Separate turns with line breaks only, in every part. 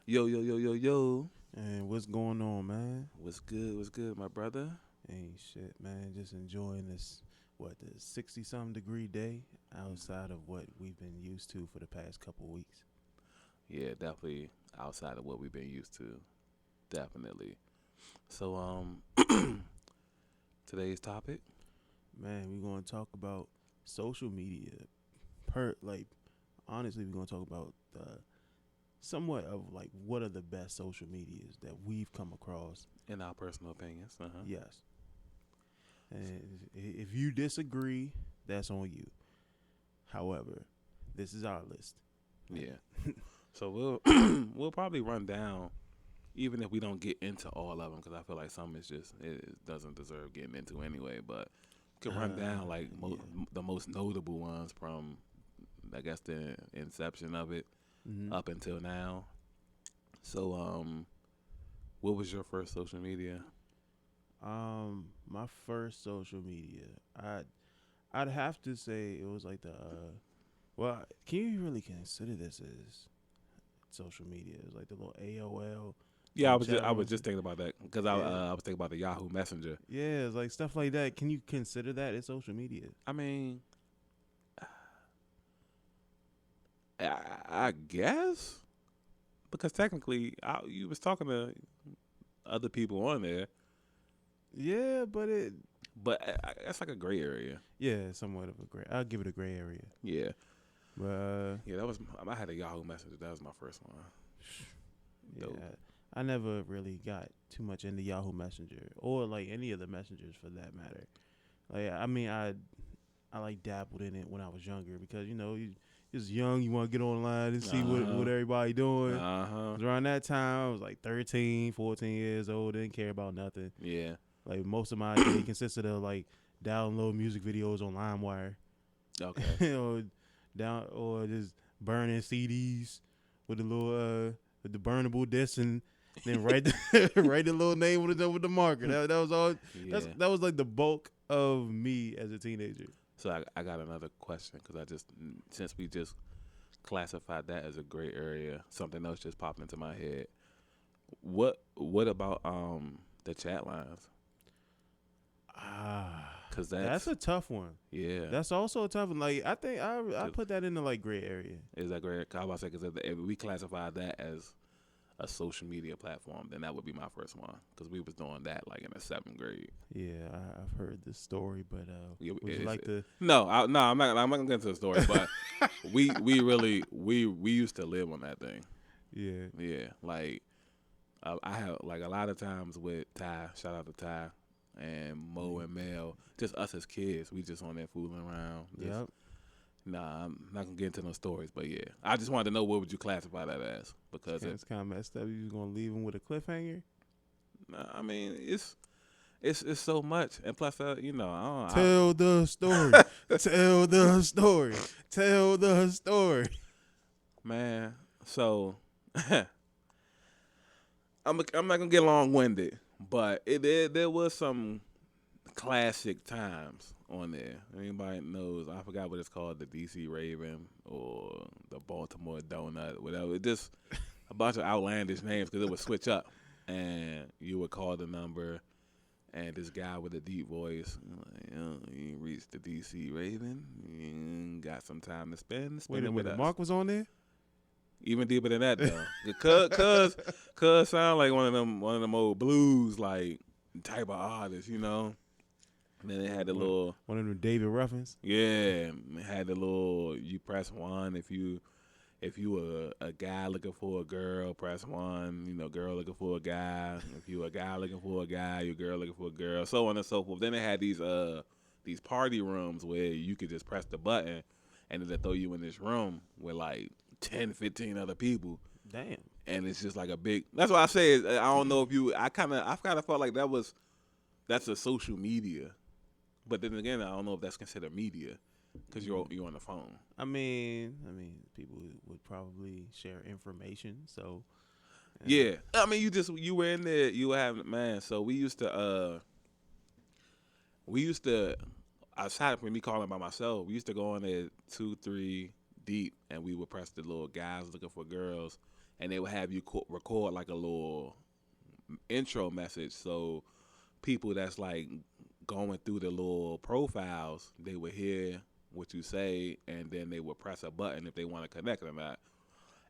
Yo, yo, yo, yo, yo.
And what's going on, man?
What's good? What's good, my brother?
Ain't shit, man. Just enjoying this, the 60 something degree day outside of what we've been used to for the past couple weeks.
Yeah, definitely outside of what we've been used to. Definitely. So, today's topic.
Man, we're going to talk about social media. Honestly, we're going to talk about somewhat of like what are the best social medias that we've come across.
In our personal opinions.
Yes. And if you disagree, that's on you. However, this is our list.
Yeah. So we'll we'll probably run down, even if we don't get into all of them, because I feel like some is just it doesn't deserve getting into anyway. But we can run down like the most notable ones from, I guess, the inception of it up until now. So, what was your first social media?
My first social media, I'd have to say it was like well, can you really consider this as social media? It's like the little AOL.
Yeah, I was
channels.
just thinking about that because I was thinking about the Yahoo Messenger.
Yeah, it's like stuff like that. Can you consider that as social media?
I mean, I guess because technically you was talking to other people on there,
Yeah, but
but that's like a gray area.
yeah, somewhat of a gray. I'll give it a gray area.
Yeah,
But
yeah, that was I had a Yahoo Messenger. That was my first one.
yeah,
Dope.
I never really got too much into Yahoo Messenger or like any of the messengers for that matter. Like I mean, I like dabbled in it when I was younger because you just young, you want to get online and see what everybody doing. Around that time, I was like 13, 14 years old, didn't care about nothing.
Yeah.
Like most of my day consisted of like download music videos on LimeWire,
Okay.
or just burning CDs with the little with the burnable disc and then write write the little name with the marker. That was all.
Yeah.
That was like the bulk of me as a teenager.
So I got another question because since we just classified that as a gray area, something else just popped into my head. What about the chat lines? Because
That's a tough one.
Yeah.
That's also a tough one. Like I think I put that in the like gray area.
Is that gray? I was about to say because if we classify that as a social media platform, then that would be my first one because we was doing that like in the 7th grade.
Yeah, I've heard this story, but would you like to?
No, I'm not gonna get into the story, but we really we used to live on that thing.
Yeah.
Yeah, like I have like a lot of times with Ty. Shout out to Ty and Mo and Mel. Just us as kids, we just on there fooling around.
Yep.
Nah, I'm not gonna get into no stories, but yeah, I just wanted to know what would you classify that as because
It's kind of messed up. You was gonna leave him with a cliffhanger?
I mean it's so much, and plus I don't
Tell the story. Tell the story. Tell the story.
man. So I'm not gonna get long winded, but there was some classic times on there. Anybody knows? I forgot what it's called, the DC Raven or the Baltimore Donut, whatever. It just a bunch of outlandish names because it would switch up, and you would call the number, and this guy with a deep voice, you reached the DC Raven, you got some time to spend
Wait a
it with
minute.
us.
Mark was on there?
Even deeper than that though, cuz sound like one of them old blues like type of artists, And then it had the little
One of them David Ruffins?
it had the little you press 1 if you were a guy looking for a girl, press 1. Girl looking for a guy. If you a guy looking for a guy, your girl looking for a girl, so on and so forth. Then they had these party rooms where you could just press the button and then they throw you in this room with like 10, 15 other people.
Damn.
And it's just like a big. That's why I say I don't know if you. I kind of felt like that's a social media, but then again I don't know if that's considered media because you're on the phone.
I mean, people would probably share information. So
Yeah, I mean you were in there. You were having man. So we used to aside from me calling by myself, we used to go on there 2, 3 deep, and we would press the little guys looking for girls, and they would have you record like a little intro message. So people that's like going through the little profiles, they would hear what you say, and then they would press a button if they want to connect or not.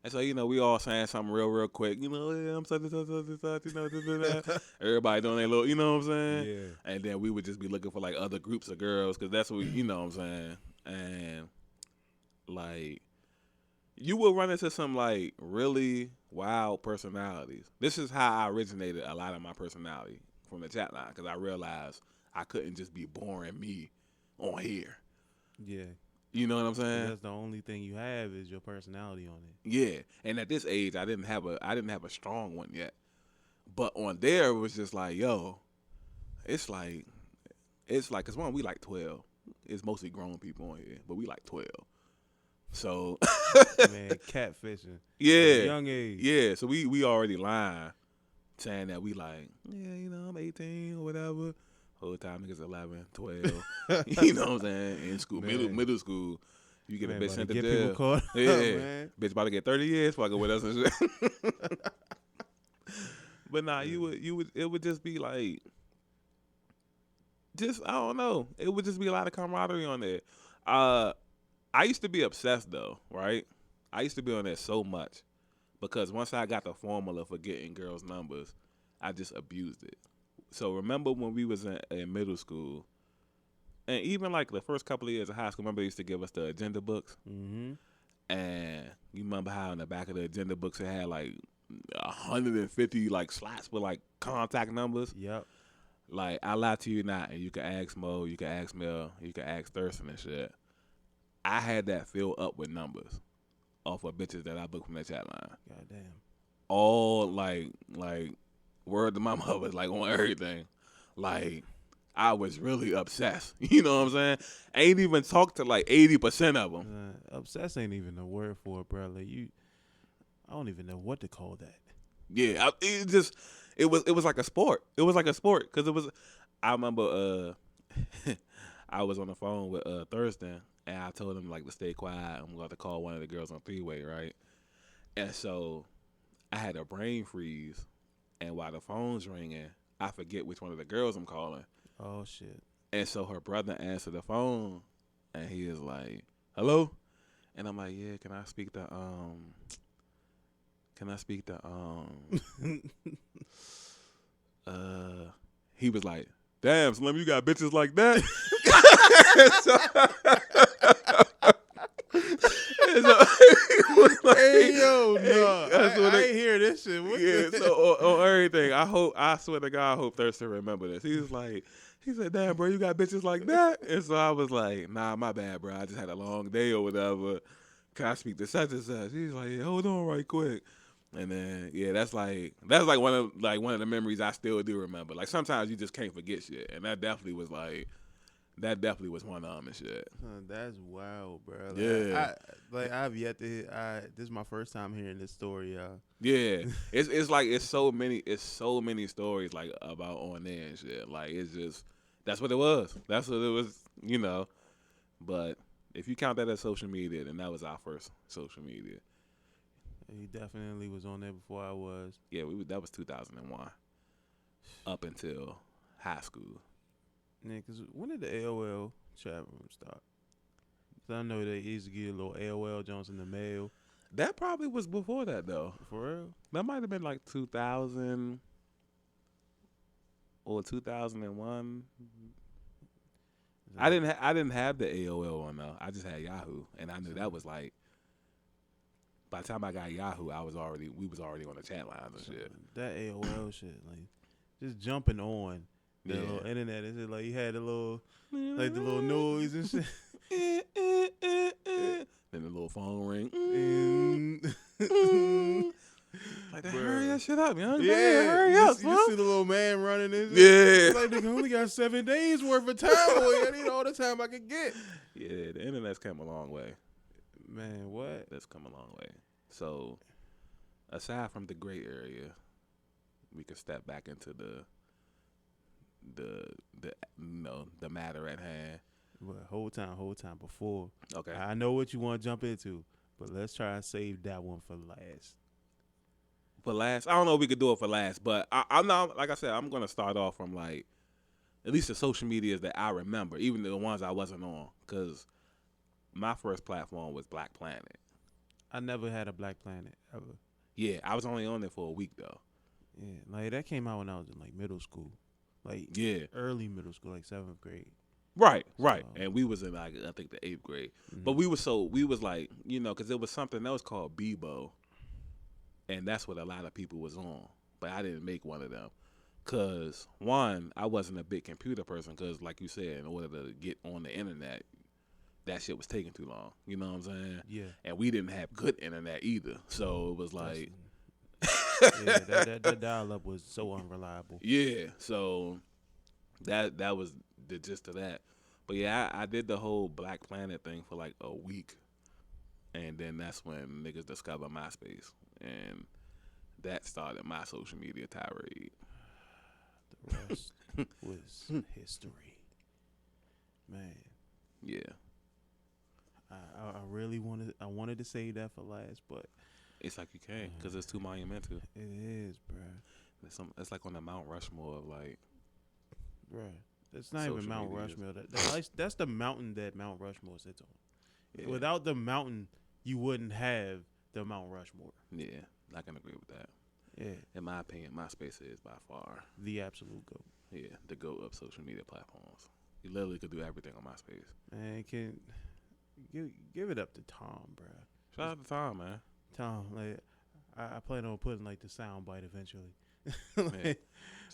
And so, we all saying something real quick, yeah, I'm such and such, such and such, everybody doing their little, you know what I'm saying?
Yeah.
And then we would just be looking for like other groups of girls, because that's what you know what I'm saying? And like, you will run into some like really wild personalities. This is how I originated a lot of my personality from the chat line, because I realized I couldn't just be boring me on here.
Yeah.
You know what I'm saying?
That's the only thing you have is your personality on it.
Yeah. And at this age, I didn't have a strong one yet. But on there, it was just like, yo, it's like, because one, we like 12. It's mostly grown people on here, but we like 12. So,
Man, catfishing.
yeah,
At a young age.
yeah. So we already lying, saying that we like, yeah, I'm 18 or whatever. Whole time niggas 11, 12. You know what I'm saying? In school, middle school, you get a bitch sent to jail.
Caught
Yeah,
man.
bitch about to get 30 years fucking with us and shit. But nah, it would just be like, I don't know. It would just be a lot of camaraderie on there. I used to be obsessed though, right? I used to be on there so much because once I got the formula for getting girls' numbers, I just abused it. So remember when we was in middle school, and even like the first couple of years of high school, remember they used to give us the agenda books?
Mm-hmm.
And you remember how in the back of the agenda books it had like 150 like slots with like contact numbers?
Yep.
Like, I lie to you not, and you can ask Mo, you can ask Mel, you can ask Thurston and shit. I had that filled up with numbers off of bitches that I booked from that chat line.
Goddamn.
All like word to my mother, like on everything. Like, I was really obsessed. You know what I'm saying? I ain't even talked to like 80% of them.
Obsessed ain't even a word for it, bro. Like I don't even know what to call that.
Yeah, it was like a sport. It was like a sport because it was. I remember I was on the phone with Thurston, and I told him like to stay quiet. I'm going to call one of the girls on three-way, right? And so I had a brain freeze, and while the phone's ringing, I forget which one of the girls I'm calling.
Oh shit!
And so her brother answered the phone, and he is like, "Hello," and I'm like, "Yeah, can I speak to he was like, "Damn, Slim, you got bitches like that?"
Hey yo, no, I ain't hear this shit.
So on everything, I swear to God, I hope Thurston remember this. He said, "Damn, bro, you got bitches like that?" And so I was like, "Nah, my bad, bro. I just had a long day or whatever. Can I speak to such and such?" He's like, "Yeah, hold on right quick." And then that's like one of the memories I still do remember. Like sometimes you just can't forget shit, and that definitely was one of them and shit.
That's wild, bro. Like,
yeah,
I've yet to hear. This is my first time hearing this story, y'all.
Yeah, it's so many stories like about on there and shit. Like it's just that's what it was. That's what it was, But if you count that as social media, then that was our first social media.
He definitely was on there before I was.
Yeah, that was 2001, up until high school.
Yeah, because when did the AOL chat room start? Because I know they used to get a little AOL Jones in the mail.
That probably was before that, though.
For real?
That might have been like 2000 or 2001. I didn't have the AOL one, though. I just had Yahoo, and I knew that was like, by the time I got Yahoo, we was already on the chat lines and shit.
That AOL shit, like, just jumping on the little internet. Is it like you had the little noise and shit?
Then the little phone ring. Like, hurry that shit up, young.
Yeah,
hurry up,
you see the little man running in.
Yeah.
Like, nigga, only got 7 days worth of time. Boy. I need all the time I can get.
Yeah, the internet's come a long way.
Man, what?
That's come a long way. So, aside from the gray area, we could step back into the matter at hand.
But whole time before.
Okay.
I know what you want to jump into, but let's try and save that one for last.
For last, I don't know if we could do it for last, but I'm not, like I said, I'm gonna start off from like at least the social medias that I remember, even the ones I wasn't on, because my first platform was Black Planet.
I never had a Black Planet ever.
Yeah, I was only on there for a week though.
Yeah, like that came out when I was in like middle school, like
Yeah,
early middle school, like 7th grade.
right.
So-
And we was in like I think the 8th grade,
Mhm.
but we was like because there was something else called Bebo, and that's what a lot of people was on, but I didn't make one of them. Cause one, I wasn't a big computer person. Cause like you said, in order to get on the internet, that shit was taking too long. You know what I'm saying?
Yeah,
And we didn't have good internet either. So it was like,
yeah, that dial up was so unreliable.
yeah. So that was the gist of that. But yeah, I did the whole Black Planet thing for like a week, and then that's when niggas discovered MySpace, and that started my social media tirade.
The rest was history. Man,
Yeah.
I really wanted to save that for last, but
It's like you can't because it's too monumental.
it is, bruh.
It's like on the Mount Rushmore of like,
Bruh. It's not even
Social
Mount
medias.
Rushmore. That's the mountain that Mount Rushmore sits on.
yeah,
Without the mountain, you wouldn't have the Mount Rushmore.
yeah, I can agree with that.
Yeah,
In my opinion, MySpace is by far,
the absolute goat.
yeah, the GOAT of social media platforms. You literally could do everything on MySpace.
Man, can give it up to Tom, bruh.
Shout out to Tom, man.
Tom, like I plan on putting like the sound bite eventually.
Yeah.
like,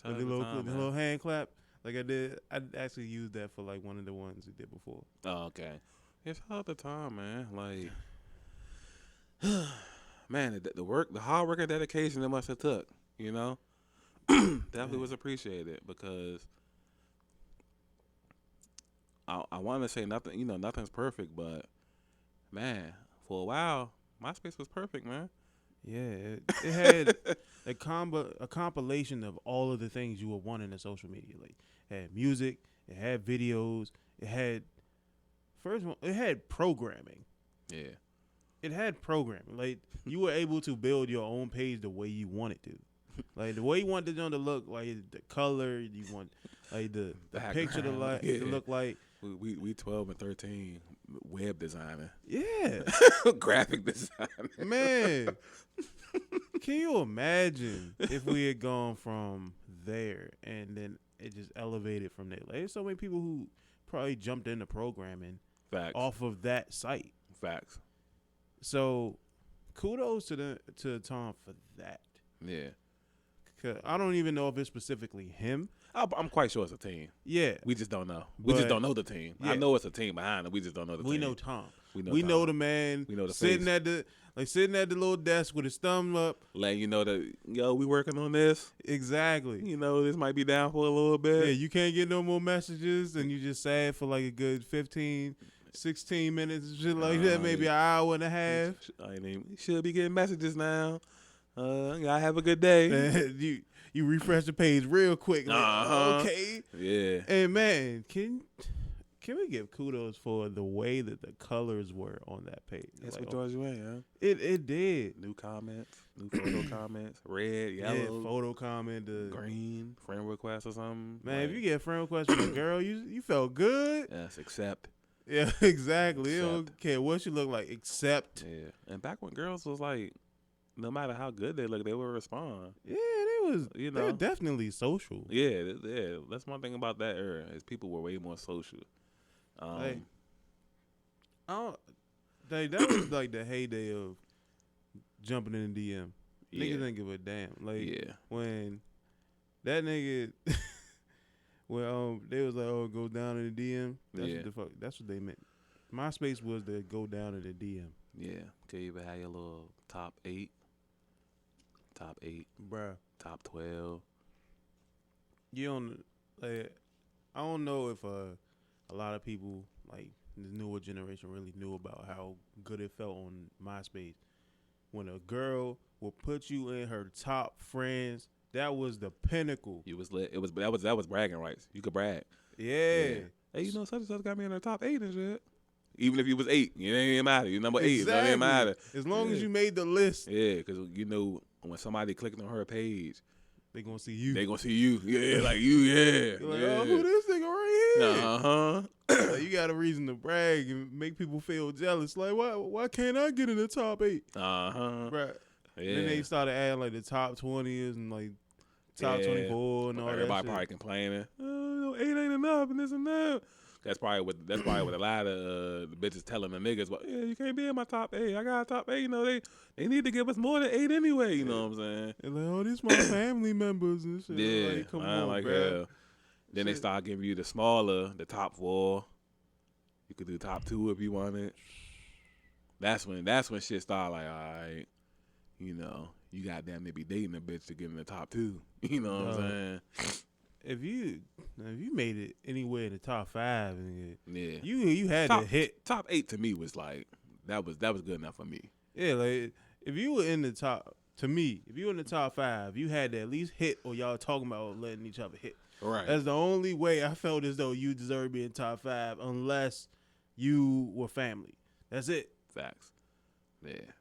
Shout out
the
to
little
Tom,
the
man.
little hand clap. Like I did. I actually used that for like one of the ones we did before.
Oh, okay. Yeah, shout out to Tom, man. Like, man, the work, the hard work and dedication that must have took, definitely was appreciated because I want to say nothing, nothing's perfect, but man, for a while, MySpace was perfect, man.
Yeah, it had a compilation of all of the things you would want in a social media. Like it had music, it had videos, it had it had programming.
Yeah,
It had programming. Like you were able to build your own page the way you wanted to. Like the way you wanted it to look, like the color, you want like the picture to
Background,
to look like.
we 12 and 13 web designer,
Yeah.
graphic designer.
Man, can you imagine if we had gone from there and then it just elevated from there? Like, there's so many people who probably jumped into programming
Facts,
off of that site.
facts.
So, kudos to Tom for that.
Yeah,
'Cause I don't even know if it's specifically him.
I'm quite sure it's a team.
Yeah,
We just don't know. We just
But-
don't know the team. I
yeah.
know it's a team behind it. We just don't know the
we
team.
know Tom.
We know.
We
Tom.
know the man.
We know the
sitting
face.
sitting at the little desk with his thumb up.
Letting you know that we working on this.
Exactly.
This might be down for a little bit.
Yeah, you can't get no more messages, and you just sad for like a good 15, 16 minutes, shit like that, maybe an hour and a half.
I mean, should be getting messages now. Y'all have a good day.
And you refresh the page real quick. Like,
Uh-huh.
okay.
Yeah.
And man, can we give kudos for the way that the colors were on that page?
That's
Like,
what draws you in, huh?
it did.
New comments, new photo comments, red,
Yeah,
yellow,
photo comment,
green, friend request or something.
Man,
Like,
if you get a friend request from a girl, you felt good.
yes, accept.
Yeah, exactly. You don't
Accept.
care what you look like, except
Yeah. And back when girls was like, no matter how good they look, they would respond.
yeah, they was
You
they were
know.
definitely social.
Yeah. That's one thing about that era is people were way more social.
Like, I don't. That was like the heyday of jumping in the DM.
yeah.
Niggas didn't give a damn. Like
Yeah.
when that nigga, when they was like, oh, go down in the DM. That's
Yeah.
what the fuck. That's what they meant. MySpace was the go down in the DM,
Yeah. Could you even have your little top 8,
bruh.
top 12.
You don't like. I don't know if a lot of people like the newer generation really knew about how good it felt on MySpace when a girl will put you in her top friends. That was the pinnacle.
You was lit. That was bragging rights. You could brag.
Yeah.
Yeah. Hey, you know, such and such got me in the top 8 and shit. Even if you was 8, it ain't matter. You number 8, it don't matter.
As long as you made the list.
Yeah, because you know when somebody clicking on her page,
they gonna see you.
They gonna see you. Yeah, like you. Yeah.
You're like,
yeah.
oh, who this nigga right here?
Uh-huh.
Like, you got a reason to brag and make people feel jealous. Like, why can't I get in the top 8?
Uh-huh.
Right.
Yeah.
Then they started adding like the top 20s and like top 24 and all that.
Everybody probably complaining. Oh, 8 ain't enough and this and that. That's probably what a lot of the bitches telling the niggas. Well, yeah, you can't be in my top 8. I got a top 8. You know, they need to give us more than 8 anyway. You know what I'm saying?
They're like, oh, these my family members and shit.
Yeah,
like, come on,
like
bro.
hell. Then they start giving you the smaller, the top 4. You could do top 2 if you wanted. That's when shit start like, all right, you know, you goddamn to be dating a bitch to get in the top 2. You know what I'm saying?
If you made it anywhere in the top 5,
yeah,
you had to hit.
Top 8 to me was like that was good enough for me.
Yeah, like if you were in the top, to me, if you were in the top 5, you had to at least hit, or y'all talking about letting each other hit.
Right.
That's the only way I felt as though you deserve to be in top 5, unless you were family. That's it.
Facts. Yeah,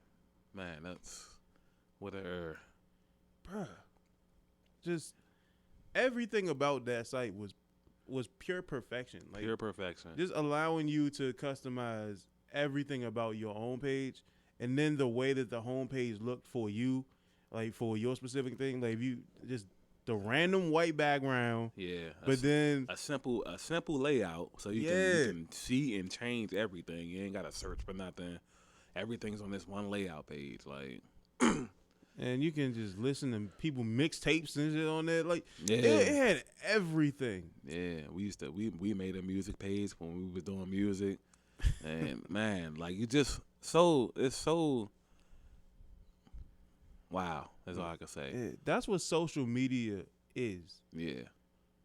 man, that's what a
bruh. Just everything about that site was pure perfection. Like,
pure perfection.
Just allowing you to customize everything about your own page, and then the way that the homepage looked for you, like for your specific thing. Like, if you just the random white background.
Yeah.
But then
a simple layout so you can see and change everything. You ain't gotta search for nothing. Everything's on this one layout page. Like
and you can just listen to people mixtapes and shit on there. Like,
yeah,
it had everything.
Yeah, we made a music page when we was doing music, and man, like it's so wow. That's all I can say.
Yeah, that's what social media is.
Yeah,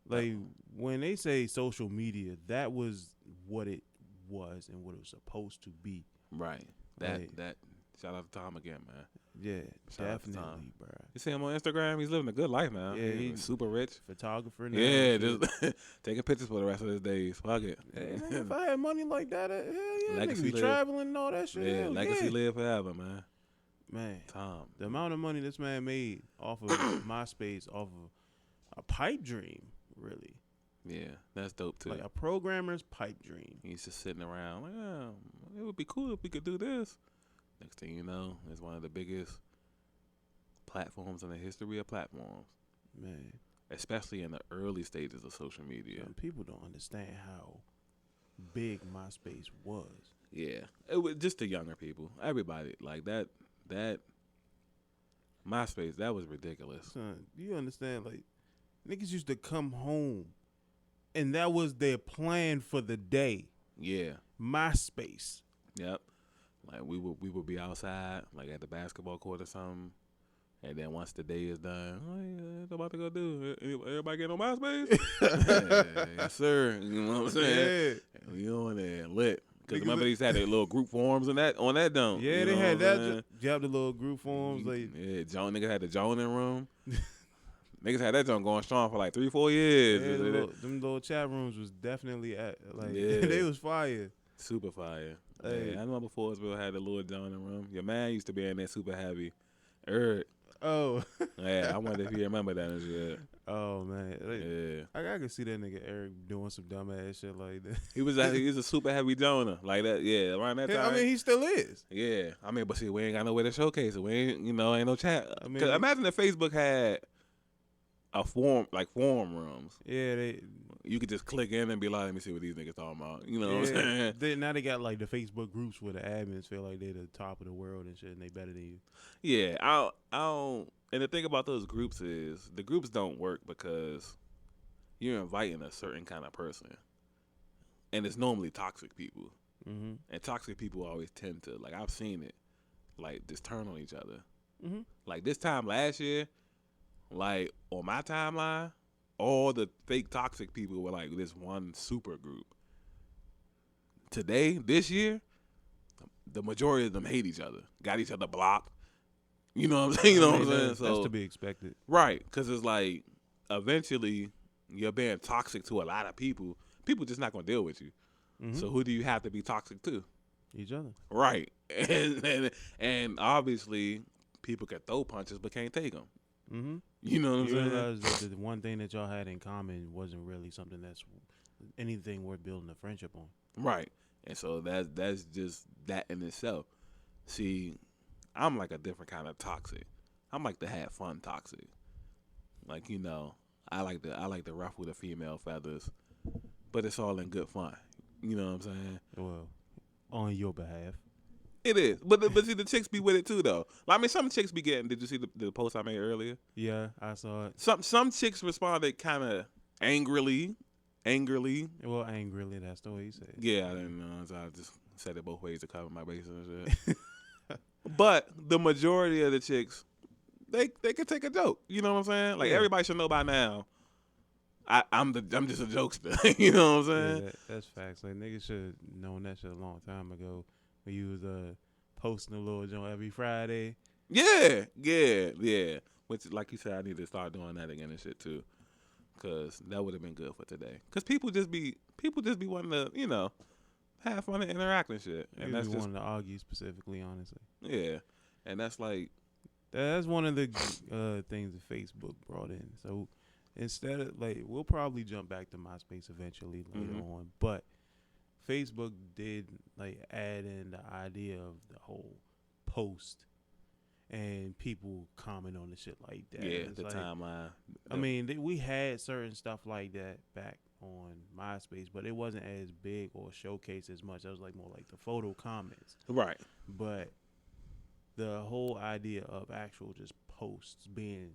like when they say social media, that was what it was and what it was supposed to be.
Right. That. Shout out to Tom again, man.
Yeah, definitely, bro.
You see him on Instagram? He's living a good life, man.
Yeah, he's
super rich.
Photographer now.
Yeah, just taking pictures for the rest of his days. Fuck it.
Yeah, if I had money like that, hell yeah,
Legacy
nigga be traveling and all that shit.
Yeah, legacy live forever, man.
Man,
Tom.
The amount of money this man made off of MySpace, off of a pipe dream, really.
Yeah, that's dope too.
Like a programmer's pipe dream.
He's just sitting around like, it would be cool if we could do this. Next thing you know, it's one of the biggest platforms in the history of platforms.
Man.
Especially in the early stages of social media.
Some people don't understand how big MySpace was.
Yeah. It was just the younger people. Everybody. Like that MySpace, that was ridiculous.
Son, you understand? Like, niggas used to come home and that was their plan for the day.
Yeah.
MySpace.
Yep. Like we would be outside, like at the basketball court or something, and then once the day is done, what about to go do? Everybody get on MySpace? Yes, sir. You know what I'm saying? Yeah. We on there lit. Because remember they used to have their little group forums and that on that dome.
Yeah, they had that. You have the little group forums. Like,
yeah, niggas had the Jonin room. Niggas had that junk going strong for like 3-4 years.
Yeah, them little chat rooms was definitely they was fire.
Super fire.
Hey.
Yeah, I remember Forestville had the little Jonin room. Your man used to be in there super heavy. Eric.
Oh.
Yeah, I wonder if you remember that and shit.
Oh man.
Yeah.
I could see that nigga Eric doing some dumbass shit like that.
He was a super heavy Jonah. Like that, yeah, around that time.
I mean, he still is.
Yeah. I mean, but see, we ain't got nowhere to showcase it. We ain't, ain't no chat.
I mean,
imagine if Facebook had a forum rooms.
Yeah,
you could just click in and be like, let me see what these niggas talking about. You know what I'm saying?
Now they got like the Facebook groups where the admins feel like they're the top of the world and shit, and they better than you.
Yeah, I don't. And the thing about those groups is the groups don't work because you're inviting a certain kind of person, and it's normally toxic people.
Mm-hmm.
And toxic people always tend to, like, I've seen it, like, just turn on each other.
Mm-hmm.
Like this time last year, like on my timeline, all the fake toxic people were like this one super group. Today, this year, the majority of them hate each other, got each other blocked. You know what I'm saying? You know what I'm saying? So
that's to be expected.
Right, because it's like eventually you're being toxic to a lot of people. people just not gonna deal with you.
Mm-hmm.
So who do you have to be toxic to?
Each other.
Right, and obviously people can throw punches but can't take them.
Mm-hmm.
You know what I'm
You
saying?
realize that the one thing that y'all had in common wasn't really something that's anything worth building a friendship on.
Right, and so that's just that in itself. See, I'm like a different kind of toxic. I'm like the have fun toxic. Like, you know, I like to ruffle the female feathers, but it's all in good fun. You know what I'm saying?
Well, on your behalf.
It is, but see, the chicks be with it too, though. I mean, some chicks be getting. Did you see the post I made earlier?
Yeah, I saw it.
Some chicks responded kind of angrily.
Well, angrily, that's the way you say it.
Yeah, I didn't know. So I just said it both ways to cover my bases and shit. But the majority of the chicks, they could take a joke. You know what I'm saying? Like,
Yeah.
everybody should know by now. I'm just a jokester. You know what I'm saying?
Yeah, that's facts. Like, niggas should have known that shit a long time ago when you was posting a little joint every Friday.
Yeah. Which, like you said, I need to start doing that again and shit too, cause that would have been good for today. Cause people just be wanting to, you know, have fun and interact and shit, and that's just
wanting to argue specifically, honestly.
yeah, and that's like
That's one of the things that Facebook brought in. So instead of like, we'll probably jump back to MySpace eventually later on, but Facebook did like add in the idea of the whole post and people comment on the shit like that.
yeah,
It's
the
like,
timeline.
I mean, we had certain stuff like that back on MySpace, but it wasn't as big or showcased as much. That was like more like the photo comments.
Right.
But the whole idea of actual just posts being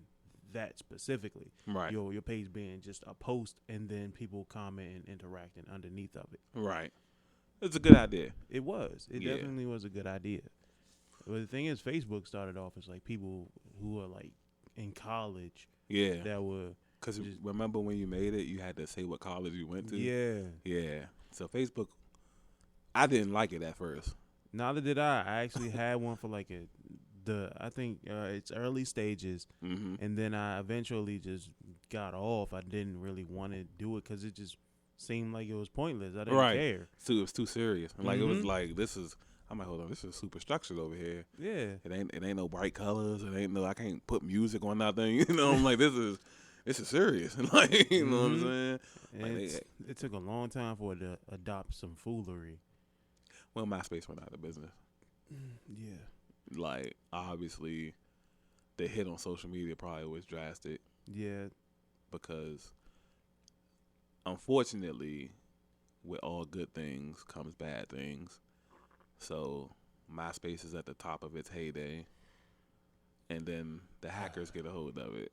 that specifically,
Right.
your page being just a post and then people comment and interacting underneath of it.
Right. It's a good idea.
It was. It
Yeah.
definitely was a good idea. But the thing is, Facebook started off as like people who are like in college
Yeah.
that were
Because
just-
remember when you made it, you had to say what college you went to.
yeah.
Yeah. So Facebook, I didn't like it at first.
Neither did I. I actually had one for like I think it's early stages,
Mm-hmm.
and then I eventually just got off. I didn't really want to do it because it just seemed like it was pointless. I didn't
Right.
care.
So it was too serious. Like it was
Mhm.
like I'm like, hold on, this is super structured over here.
Yeah.
It ain't no bright colors. It ain't no, I can't put music on nothing. You know, I'm like, this is serious. Like, you know what I'm
Mhm.
saying?
And
Like
it took a long time for it to adopt some foolery.
Well, MySpace went out of business.
Yeah.
Like, obviously, the hit on social media probably was drastic
Yeah.
because, unfortunately, with all good things comes bad things. So, MySpace is at the top of its heyday, and then the hackers get a hold of it.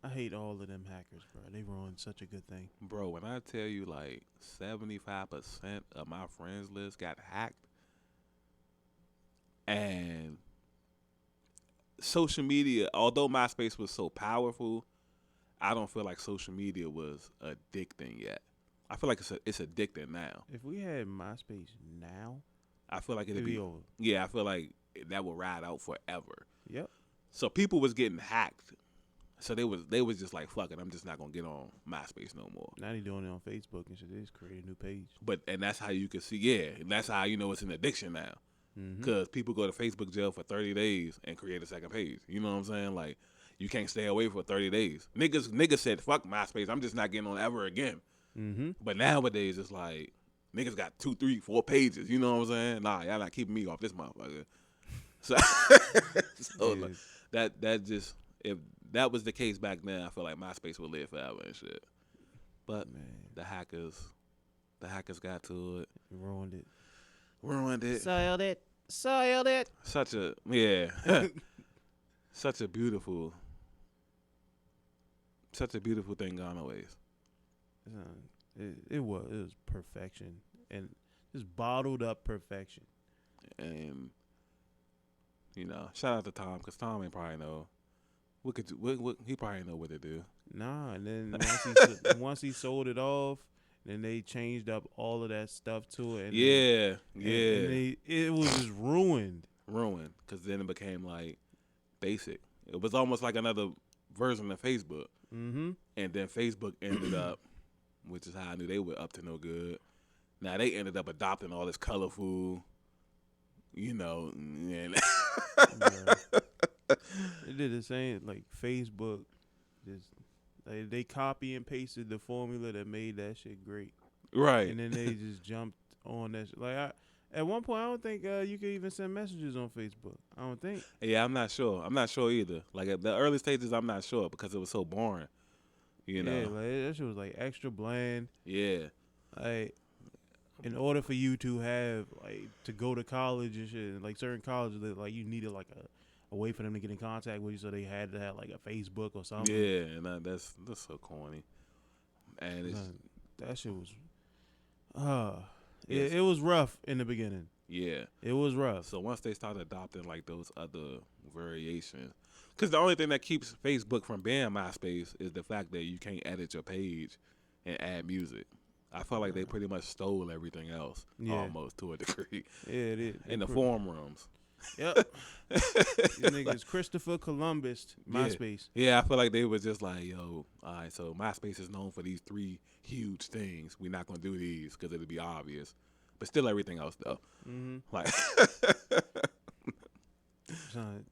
I hate all of them hackers, bro. They ruined such a good thing.
Bro, when I tell you like 75% of my friends list got hacked, and social media, although MySpace was so powerful, I don't feel like social media was addicting yet. I feel like it's addicting now.
If we had MySpace now,
I feel like
it'd
it'd
be
be
over.
yeah. I feel like that would ride out forever.
Yep.
So people was getting hacked. So they was just like, fuck it, I'm just not gonna get on MySpace no more.
Now they doing it on Facebook and shit. They just create a new page.
And that's how you can see, yeah, and that's how you know it's an addiction now.
Mm-hmm.
Because people go to Facebook jail for 30 days and create a second page. You know what I'm saying? Like, you can't stay away for 30 days. Niggas said, fuck MySpace, I'm just not getting on ever again.
Mm-hmm.
But nowadays, it's like, niggas got 2, 3, 4 pages. You know what I'm saying? Nah, y'all not keeping me off this motherfucker. So, like, that just, if that was the case back then, I feel like MySpace would live forever and shit. But
Man,
the hackers got to it.
ruined it.
Ruined it.
Soiled it.
Such a such a beautiful thing gone to waste.
It was perfection and just bottled up perfection.
And you know, shout out to Tom because Tom ain't probably know what he probably know what to do.
Nah, and then once he sold it off, then they changed up all of that stuff to it. And it was just ruined.
Ruined because then it became like basic. It was almost like another version of Facebook.
Mm-hmm.
And then Facebook ended up which is how I knew they were up to no good. Now they ended up adopting all this colorful, and
Yeah. They did the same, like Facebook. Just they copy and pasted the formula that made that shit great,
right.
and then they just jumped on that shit. Like at one point, I don't think you could even send messages on Facebook. I don't think.
Yeah, I'm not sure. I'm not sure either. Like at the early stages, I'm not sure because it was so boring.
Yeah, like that shit was like extra bland.
Yeah.
Like, in order for you to have like to go to college and shit, like certain colleges, that like you needed like a way for them to get in contact with you, so they had to have like a Facebook or something.
Yeah, and that's so corny. And it's
that shit was,
Yes.
it was rough in the beginning.
yeah.
It was rough.
So once they started adopting like those other variations, because the only thing that keeps Facebook from being MySpace is the fact that you can't edit your page and add music. I felt like they pretty much stole everything else, almost to a degree,
Yeah, it is.
in the forum rooms.
Yep. These niggas Christopher Columbus, MySpace.
Yeah, I feel like they was just like, yo, all right, so MySpace is known for these 3 huge things. We're not going to do these because it'll be obvious. But still everything else, though.
Mm-hmm.
Like,
Son,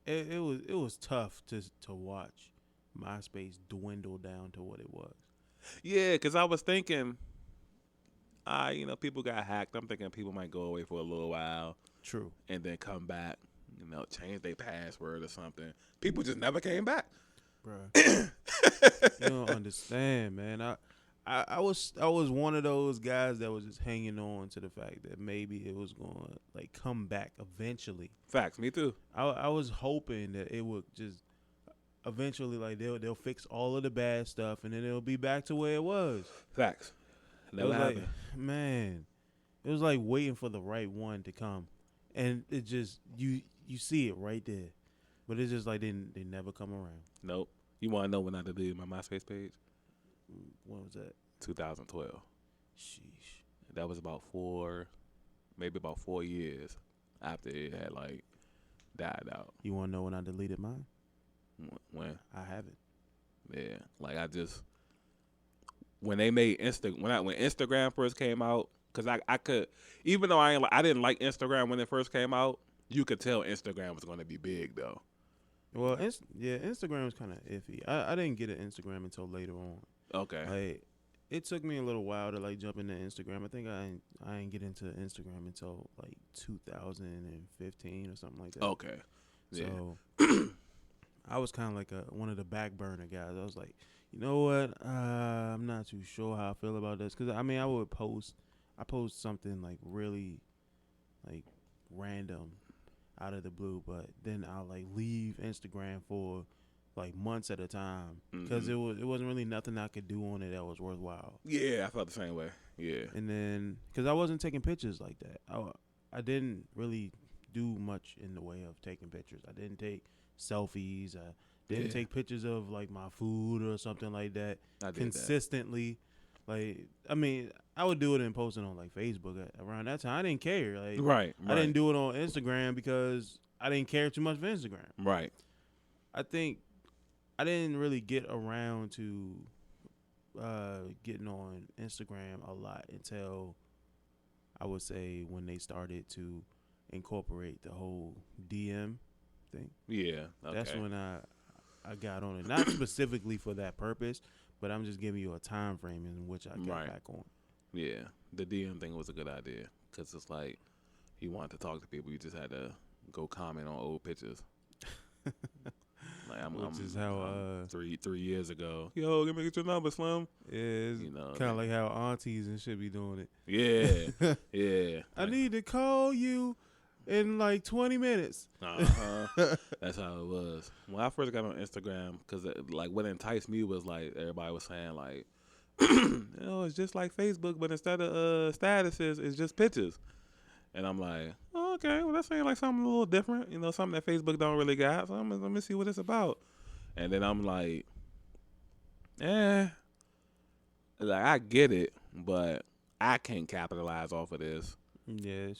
it was tough to watch MySpace dwindle down to what it was.
yeah, because I was thinking, people got hacked. I'm thinking people might go away for a little while.
True.
And then come back, change their password or something. People just never came back.
Bruh. You don't understand, man. I was one of those guys that was just hanging on to the fact that maybe it was going to like come back eventually.
Facts, me too.
I was hoping that it would just eventually, like, they'll fix all of the bad stuff and then it'll be back to where it was.
Facts. Never happened.
Like, man, it was like waiting for the right one to come, and it just you see it right there, but it's just like they never come around.
Nope. You want to know when I deleted my MySpace page?
When was that?
2012.
Sheesh.
That was about 4 years after it had like died out.
You want to know when I deleted mine?
When?
I haven't.
Yeah, like I just when they made when Instagram first came out, because I could, even though I didn't like Instagram when it first came out, you could tell Instagram was going to be big though.
Well, Instagram was kind of iffy. I didn't get an Instagram until later on.
Okay.
Like, it took me a little while to like jump into Instagram. I think I ain't get into Instagram until like 2015 or something like that.
Okay. Yeah.
So I was kind of like one of the back burner guys. I was like, you know what? I'm not too sure how I feel about this, because I mean, I post something like really like random out of the blue, but then I'll like leave Instagram for like months at a time, because it wasn't really nothing I could do on it that was worthwhile.
Yeah, I felt the same way. Yeah.
And then because I wasn't taking pictures like that, I didn't really do much in the way of taking pictures. I didn't take selfies. I didn't take pictures of like my food or something like that consistently. Like, I mean, I would do it and post it on like Facebook around that time. I didn't care. Like,
right.
I didn't do it on Instagram because I didn't care too much for Instagram.
Right.
I think I didn't really get around to getting on Instagram a lot until I would say when they started to incorporate the whole DM thing.
Yeah. Okay.
That's when I got on it. Not specifically for that purpose, but I'm just giving you a time frame in which I got back on.
Yeah. The DM thing was a good idea, because it's like you wanted to talk to people, you just had to go comment on old pictures. Like
Which is how
3 years ago. Yo, let me get your number, Slim.
Yeah, it's kind of like how aunties and shit be doing it.
Yeah, yeah.
I need to call you in like 20 minutes.
That's how it was. When I first got on Instagram, because like what enticed me was like everybody was saying like, it's just like Facebook, but instead of statuses, it's just pictures. And I'm like, oh, okay, well, that seems like something a little different, something that Facebook don't really got. So let me see what it's about. And then I'm like, like I get it, but I can't capitalize off of this.
Yeah,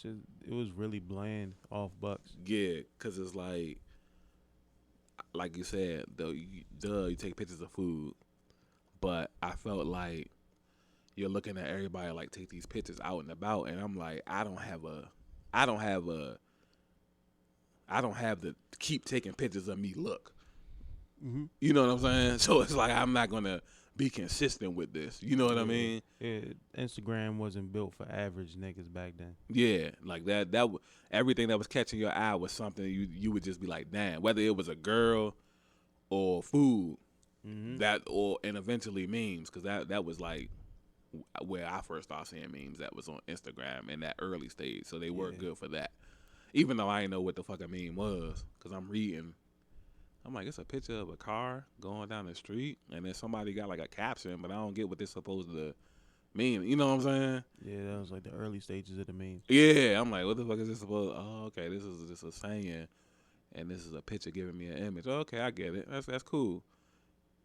it was really bland off bucks.
Yeah, because it's like you said, you take pictures of food, but I felt like you're looking at everybody like take these pictures out and about, and I'm like, I don't have the keep taking pictures of me look.
Mm-hmm.
You know what I'm saying? So it's like I'm not gonna be consistent with this. You know what I mean?
Yeah, Instagram wasn't built for average niggas back then.
Yeah, like everything that was catching your eye was something you would just be like, damn. Whether it was a girl or food,
Mm-hmm.
and eventually memes, because that was like where I first started seeing memes. That was on Instagram in that early stage, so they were good for that. Even though I didn't know what the fuck a meme was, because I'm reading. I'm like, it's a picture of a car going down the street, and then somebody got like a caption, but I don't get what they're supposed to mean. You know what I'm saying?
Yeah, that was like the early stages of the meme.
Yeah, I'm like, what the fuck is this supposed? Oh, okay, this is just a saying, and this is a picture giving me an image. Okay, I get it. That's cool.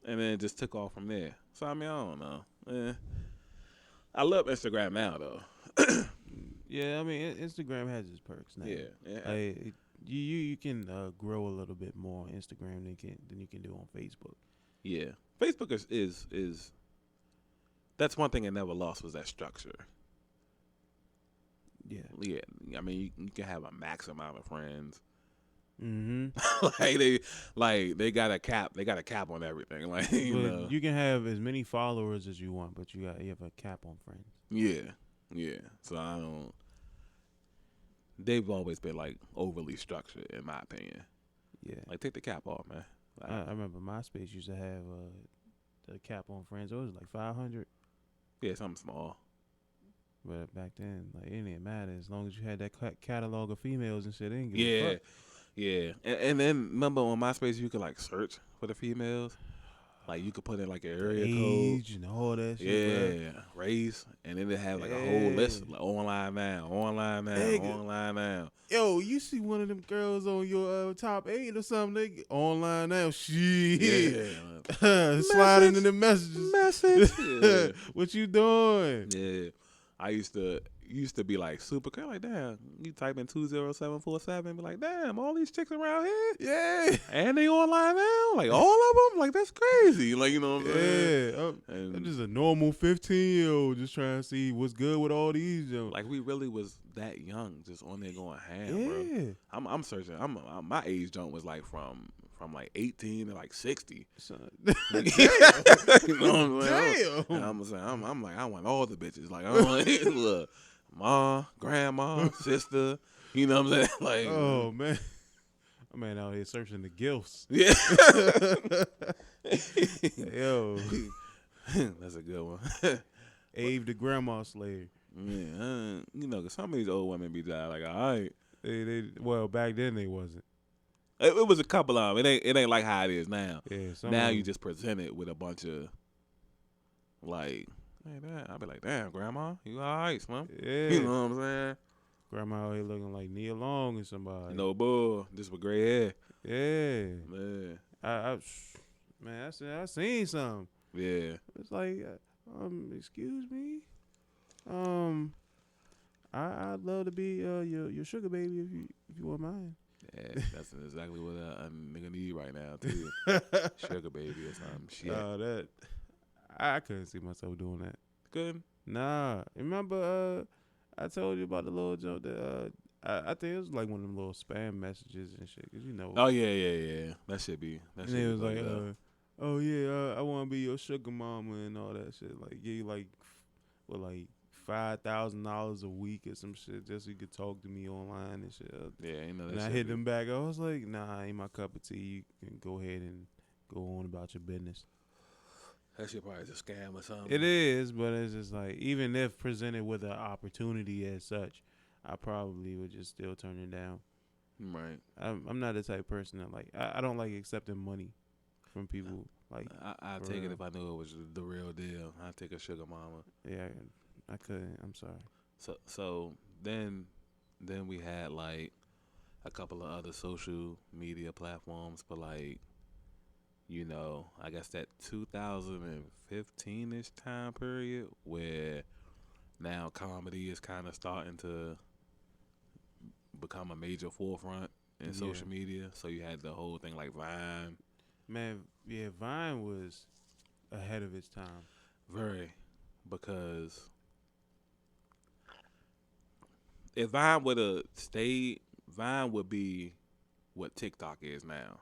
And then it just took off from there. So I mean, I don't know. I love Instagram now though.
Yeah, I mean, Instagram has its perks now. Yeah. Like, you can grow a little bit more on Instagram than you can do on Facebook.
Yeah, Facebook is that's one thing I never lost was that structure.
Yeah.
I mean, you can have a max amount of friends.
Mm-hmm.
they got a cap. They got a cap on everything. Like
you can have as many followers as you want, but you have a cap on friends.
Yeah. So I don't. They've always been like overly structured, in my opinion.
Yeah.
Like take the cap off, man. Like,
I remember MySpace used to have the cap on friends. It was like 500.
Yeah, something small.
But back then, like, it didn't matter as long as you had that catalog of females and shit. They didn't give a fuck.
Yeah. And then remember on MySpace you could like search for the females. Like you could put in like an area
age
code
and all that shit.
Yeah, race, and then they have like a whole list like online now.
Yo, you see one of them girls on your top 8 or something? They get online now. Shit.
Yeah.
Slide into the messages.
Yeah.
What you doing?
Yeah. I used to be like super cool. Like, damn, you type in 20747 and be like, damn, all these chicks around here?
Yeah.
And they online now? Like, all of them? Like, that's crazy. Like, you know what I'm saying?
Yeah. I'm just a normal 15-year-old just trying to see what's good with all these.
Like, we really was that young, just on there going ham,
yeah.
bro. I'm searching. My age jump was like from like 18 to like 60. Like, you know what I'm saying?
Damn.
I'm saying, I'm like, I want all the bitches. Like, I want look, ma, grandma, sister. You know what I'm saying? Like,
oh man, my man out here searching the gifts.
Yeah.
Yo,
that's a good one.
Abe the grandma slave.
Yeah, you know, 'cause some of these old women be like, all right.
Well, back then they wasn't.
It was a couple of them. It ain't like how it is now.
Yeah,
now you just present it with a bunch of like, hey, damn. I'll be like, damn, grandma, you all right, man?
Yeah,
You know what I'm saying?
grandma out here looking like Nia Long or somebody.
No bull, just with gray hair.
Yeah,
Man,
man, I seen something.
yeah.
It's like, excuse me, I'd love to be your sugar baby if you were mine.
Yeah, that's exactly what a nigga need right now too. Sugar baby or something. Shit.
That I couldn't see myself doing that.
Good.
Nah, remember I told you about the little joke that I think it was like one of them little spam messages and shit, 'cause you know.
Oh yeah. That should be.
And it was like, oh yeah, I want to be your sugar mama and all that shit. Like, give you like $5,000 a week or some shit just so you could talk to me online and shit.
Yeah, you know.
And I hit them back. I was like, nah, ain't my cup of tea. You can go ahead and go on about your business.
That shit probably is a scam or something.
It is, but it's just like, even if presented with an opportunity as such, I probably would just still turn it down.
Right.
I'm not the type of person that like, I don't like accepting money from people. Like,
I'd take it if I knew it was the real deal. I'd take a sugar mama.
Yeah, I couldn't. I'm sorry.
So then we had like a couple of other social media platforms, but like, you know, I guess that 2015-ish time period where now comedy is kind of starting to become a major forefront in social media. So you had the whole thing like Vine.
Man, yeah, Vine was ahead of its time.
Very, because if Vine would have stayed, Vine would be what TikTok is now.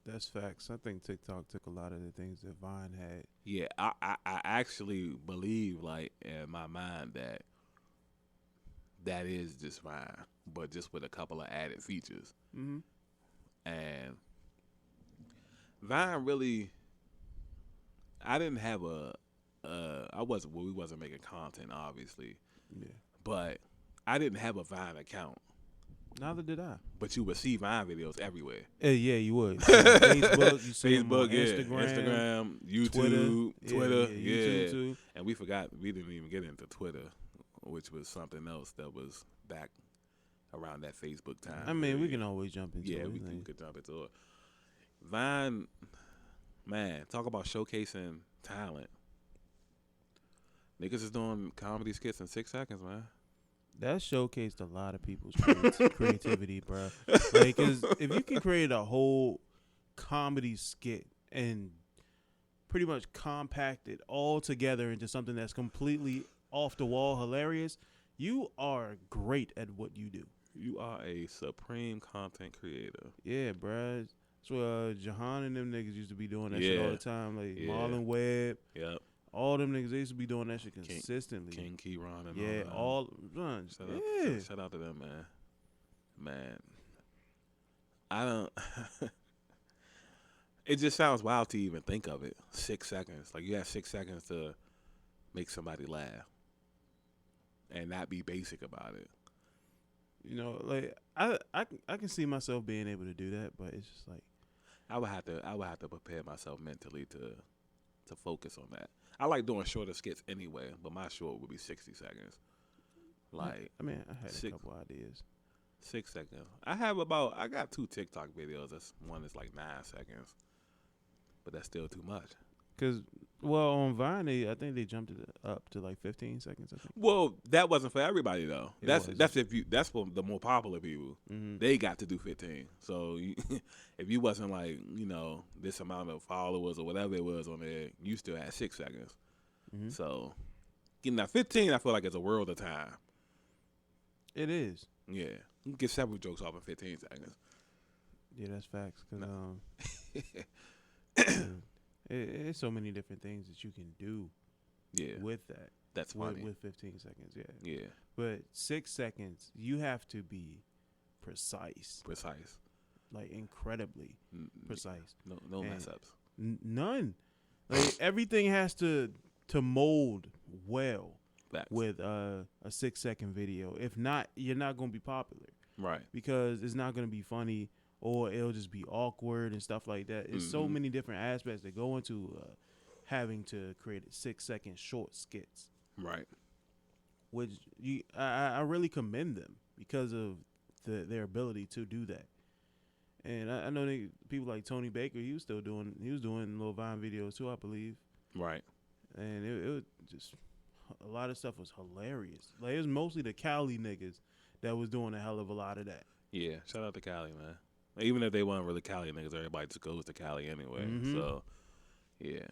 That's facts. I think TikTok took a lot of the things that Vine had.
Yeah, I actually believe, like, in my mind that is just Vine, but just with a couple of added features.
Mm-hmm.
And Vine really, I didn't have we wasn't making content, obviously,
Yeah.
but I didn't have a Vine account.
Neither did I.
But you would see Vine videos everywhere.
Yeah, you would. Facebook, you see them on
Facebook,
Instagram,
YouTube, Twitter,
YouTube too.
And we didn't even get into Twitter, which was something else that was back around that Facebook time.
I mean, we can always jump into it.
Yeah, we could jump into it. Vine, man, talk about showcasing talent. Niggas is doing comedy skits in 6 seconds, man.
That showcased a lot of people's creativity, bro. Like, 'cause if you can create a whole comedy skit and pretty much compact it all together into something that's completely off the wall hilarious, you are great at what you do.
You are a supreme content creator.
Yeah, bro. So Jahan and them niggas used to be doing that shit all the time. Like Marlon Webb.
Yep.
All them niggas, they used to be doing that shit consistently.
King Keyron and
all run.
Shout out to them, man. Man, I don't. It just sounds wild to even think of it. 6 seconds, like you have 6 seconds to make somebody laugh, and not be basic about it.
You know, like I can see myself being able to do that, but it's just like
I would have to prepare myself mentally to focus on that. I like doing shorter skits anyway, but my short would be 60 seconds. Like,
I mean, I had a couple ideas.
6 seconds. I got 2 TikTok videos. One is like 9 seconds, but that's still too much.
Cause, well, on Vine, I think they jumped it up to like 15 seconds. I think.
Well, that wasn't for everybody though. That's for the more popular people.
Mm-hmm.
They got to do 15. So if you wasn't like this amount of followers or whatever it was on there, you still had 6 seconds.
Mm-hmm.
So getting that 15, I feel like it's a world of time.
It is.
Yeah, you can get several jokes off in 15 seconds.
Yeah, that's facts. Cause it's so many different things that you can do.
Yeah,
with that.
That's funny.
With 15 seconds. Yeah.
Yeah.
But 6 seconds, you have to be precise. Like incredibly precise.
No mess ups.
None. Like everything has to mold well.
Facts.
With a 6 second video. If not, you're not going to be popular.
Right.
Because it's not going to be funny or it'll just be awkward and stuff like that. It's so many different aspects that go into having to create 6 second short skits.
Right.
Which I really commend them because of their ability to do that. And I know people like Tony Baker, he was doing little Vine videos too, I believe.
Right.
And it was just a lot of stuff was hilarious. Like it was mostly the Cali niggas that was doing a hell of a lot of that.
Yeah, shout out to Cali, man. Even if they weren't really Cali niggas, everybody just goes to Cali anyway.
Mm-hmm.
So, yeah.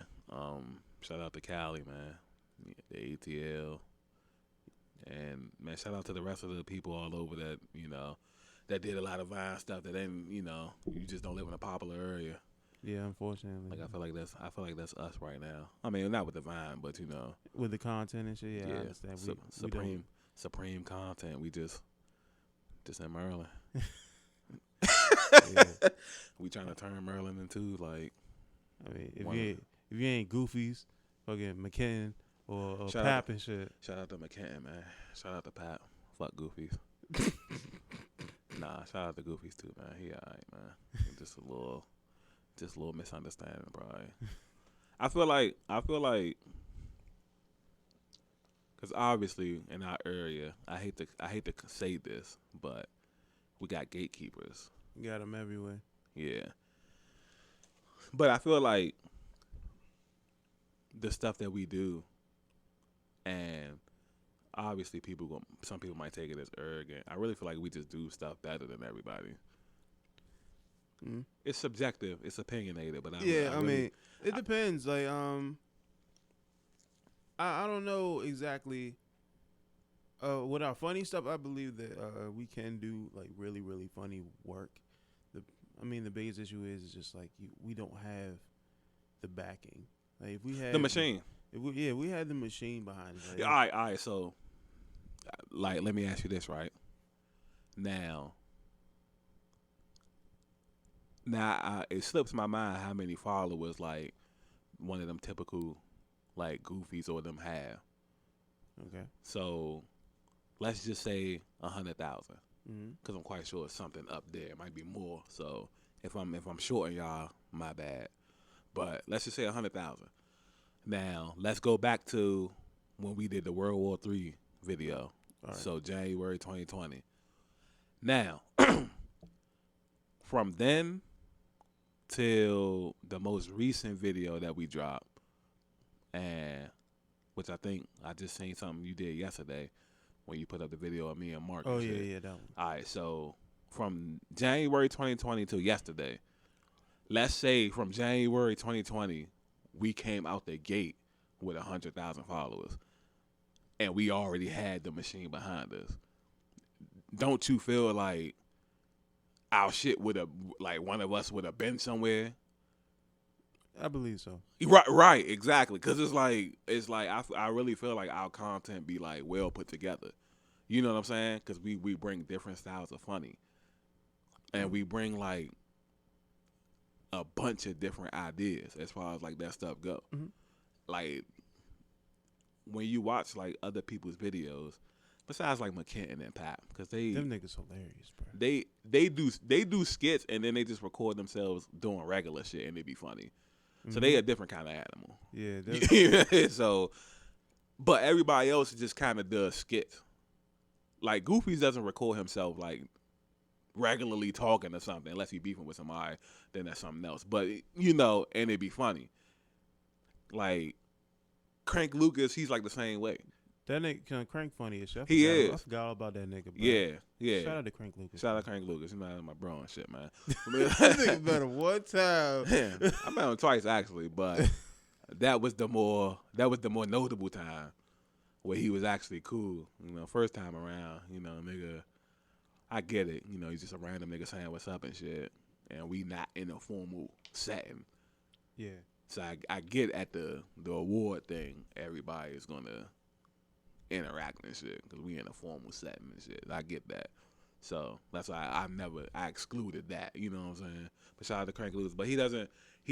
Shout out to Cali, man. Yeah, the ATL. And, man, shout out to the rest of the people all over that, that did a lot of Vine stuff that then, you just don't live in a popular area.
Yeah, unfortunately.
Like I feel like that's us right now. I mean, not with the Vine, but
with the content and shit. Yeah, I understand.
Supreme content. We just in Maryland.
Yeah.
We trying to turn Maryland into like.
I mean, if you ain't Goofies, fucking McKinnon or Pap and shit.
Shout out to McKinnon, man. Shout out to Pap. Fuck Goofies. Nah, shout out to Goofies too, man. He alright, man. Just a little misunderstanding, probably. I feel like, because obviously in our area, I hate to say this, but we got gatekeepers.
You got them everywhere.
Yeah. But I feel like the stuff that we do, and obviously some people might take it as arrogant. I really feel like we just do stuff better than everybody.
Mm.
It's subjective. It's opinionated, but
Yeah, I
really,
mean, it depends. Like, I don't know exactly. With our funny stuff, I believe that we can do like really really funny work. The I mean, the biggest issue is just like we don't have the backing. Like if we
the
had
machine.
we had the machine behind it. Like,
Yeah, all right. So, like, let me ask you this, right? Now, it slips my mind how many followers like one of them typical like goofies or them have.
okay.
So let's just say 100,000,
Mm-hmm.
because I'm quite sure it's something up there. It might be more. So if I'm shorting y'all, my bad. But let's just say 100,000. Now let's go back to when we did the World War III video.
All right.
So January 2020. Now, from then till the most recent video that we dropped, and which I think I just seen something you did yesterday when you put up the video of me and Mark.
Oh
and
yeah,
shit.
yeah, that one.
All right, so from January 2020 till yesterday, let's say from January 2020, we came out the gate with 100,000 followers, and we already had the machine behind us. Don't you feel like our shit would have, like, one of us would have been somewhere?
I believe so.
Right, exactly. Because it's like I really feel like our content be like well put together. You know what I'm saying? Because we bring different styles of funny, and we bring like a bunch of different ideas as far as like that stuff go.
Mhm.
Like when you watch like other people's videos, besides like McKenton and Pap, because
Them niggas hilarious, bro.
they do skits and then they just record themselves doing regular shit and it be funny. So they a different kind of animal.
Yeah,
So, but everybody else just kind of does skits. Like Goofy doesn't record himself like regularly talking or something unless he beefing with somebody. Then that's something else. But and it be funny. Like Crank Lucas, he's like the same way.
that nigga Crank funny as shit.
He
I
is.
forgot all about that nigga, bro.
Yeah.
Shout out to Crank Lucas.
Shout out Crank Lucas. He's my bro and shit, man.
That nigga better one time.
Man, I met him twice actually, but that was the more notable time where he was actually cool. First time around, nigga, I get it. He's just a random nigga saying what's up and shit, and we not in a formal setting.
Yeah.
So I get at the award thing, everybody is gonna interact and shit because we in a formal setting and shit. I get that. So that's why I excluded that. You know what I'm saying? But shout out to Crank Lucas. But he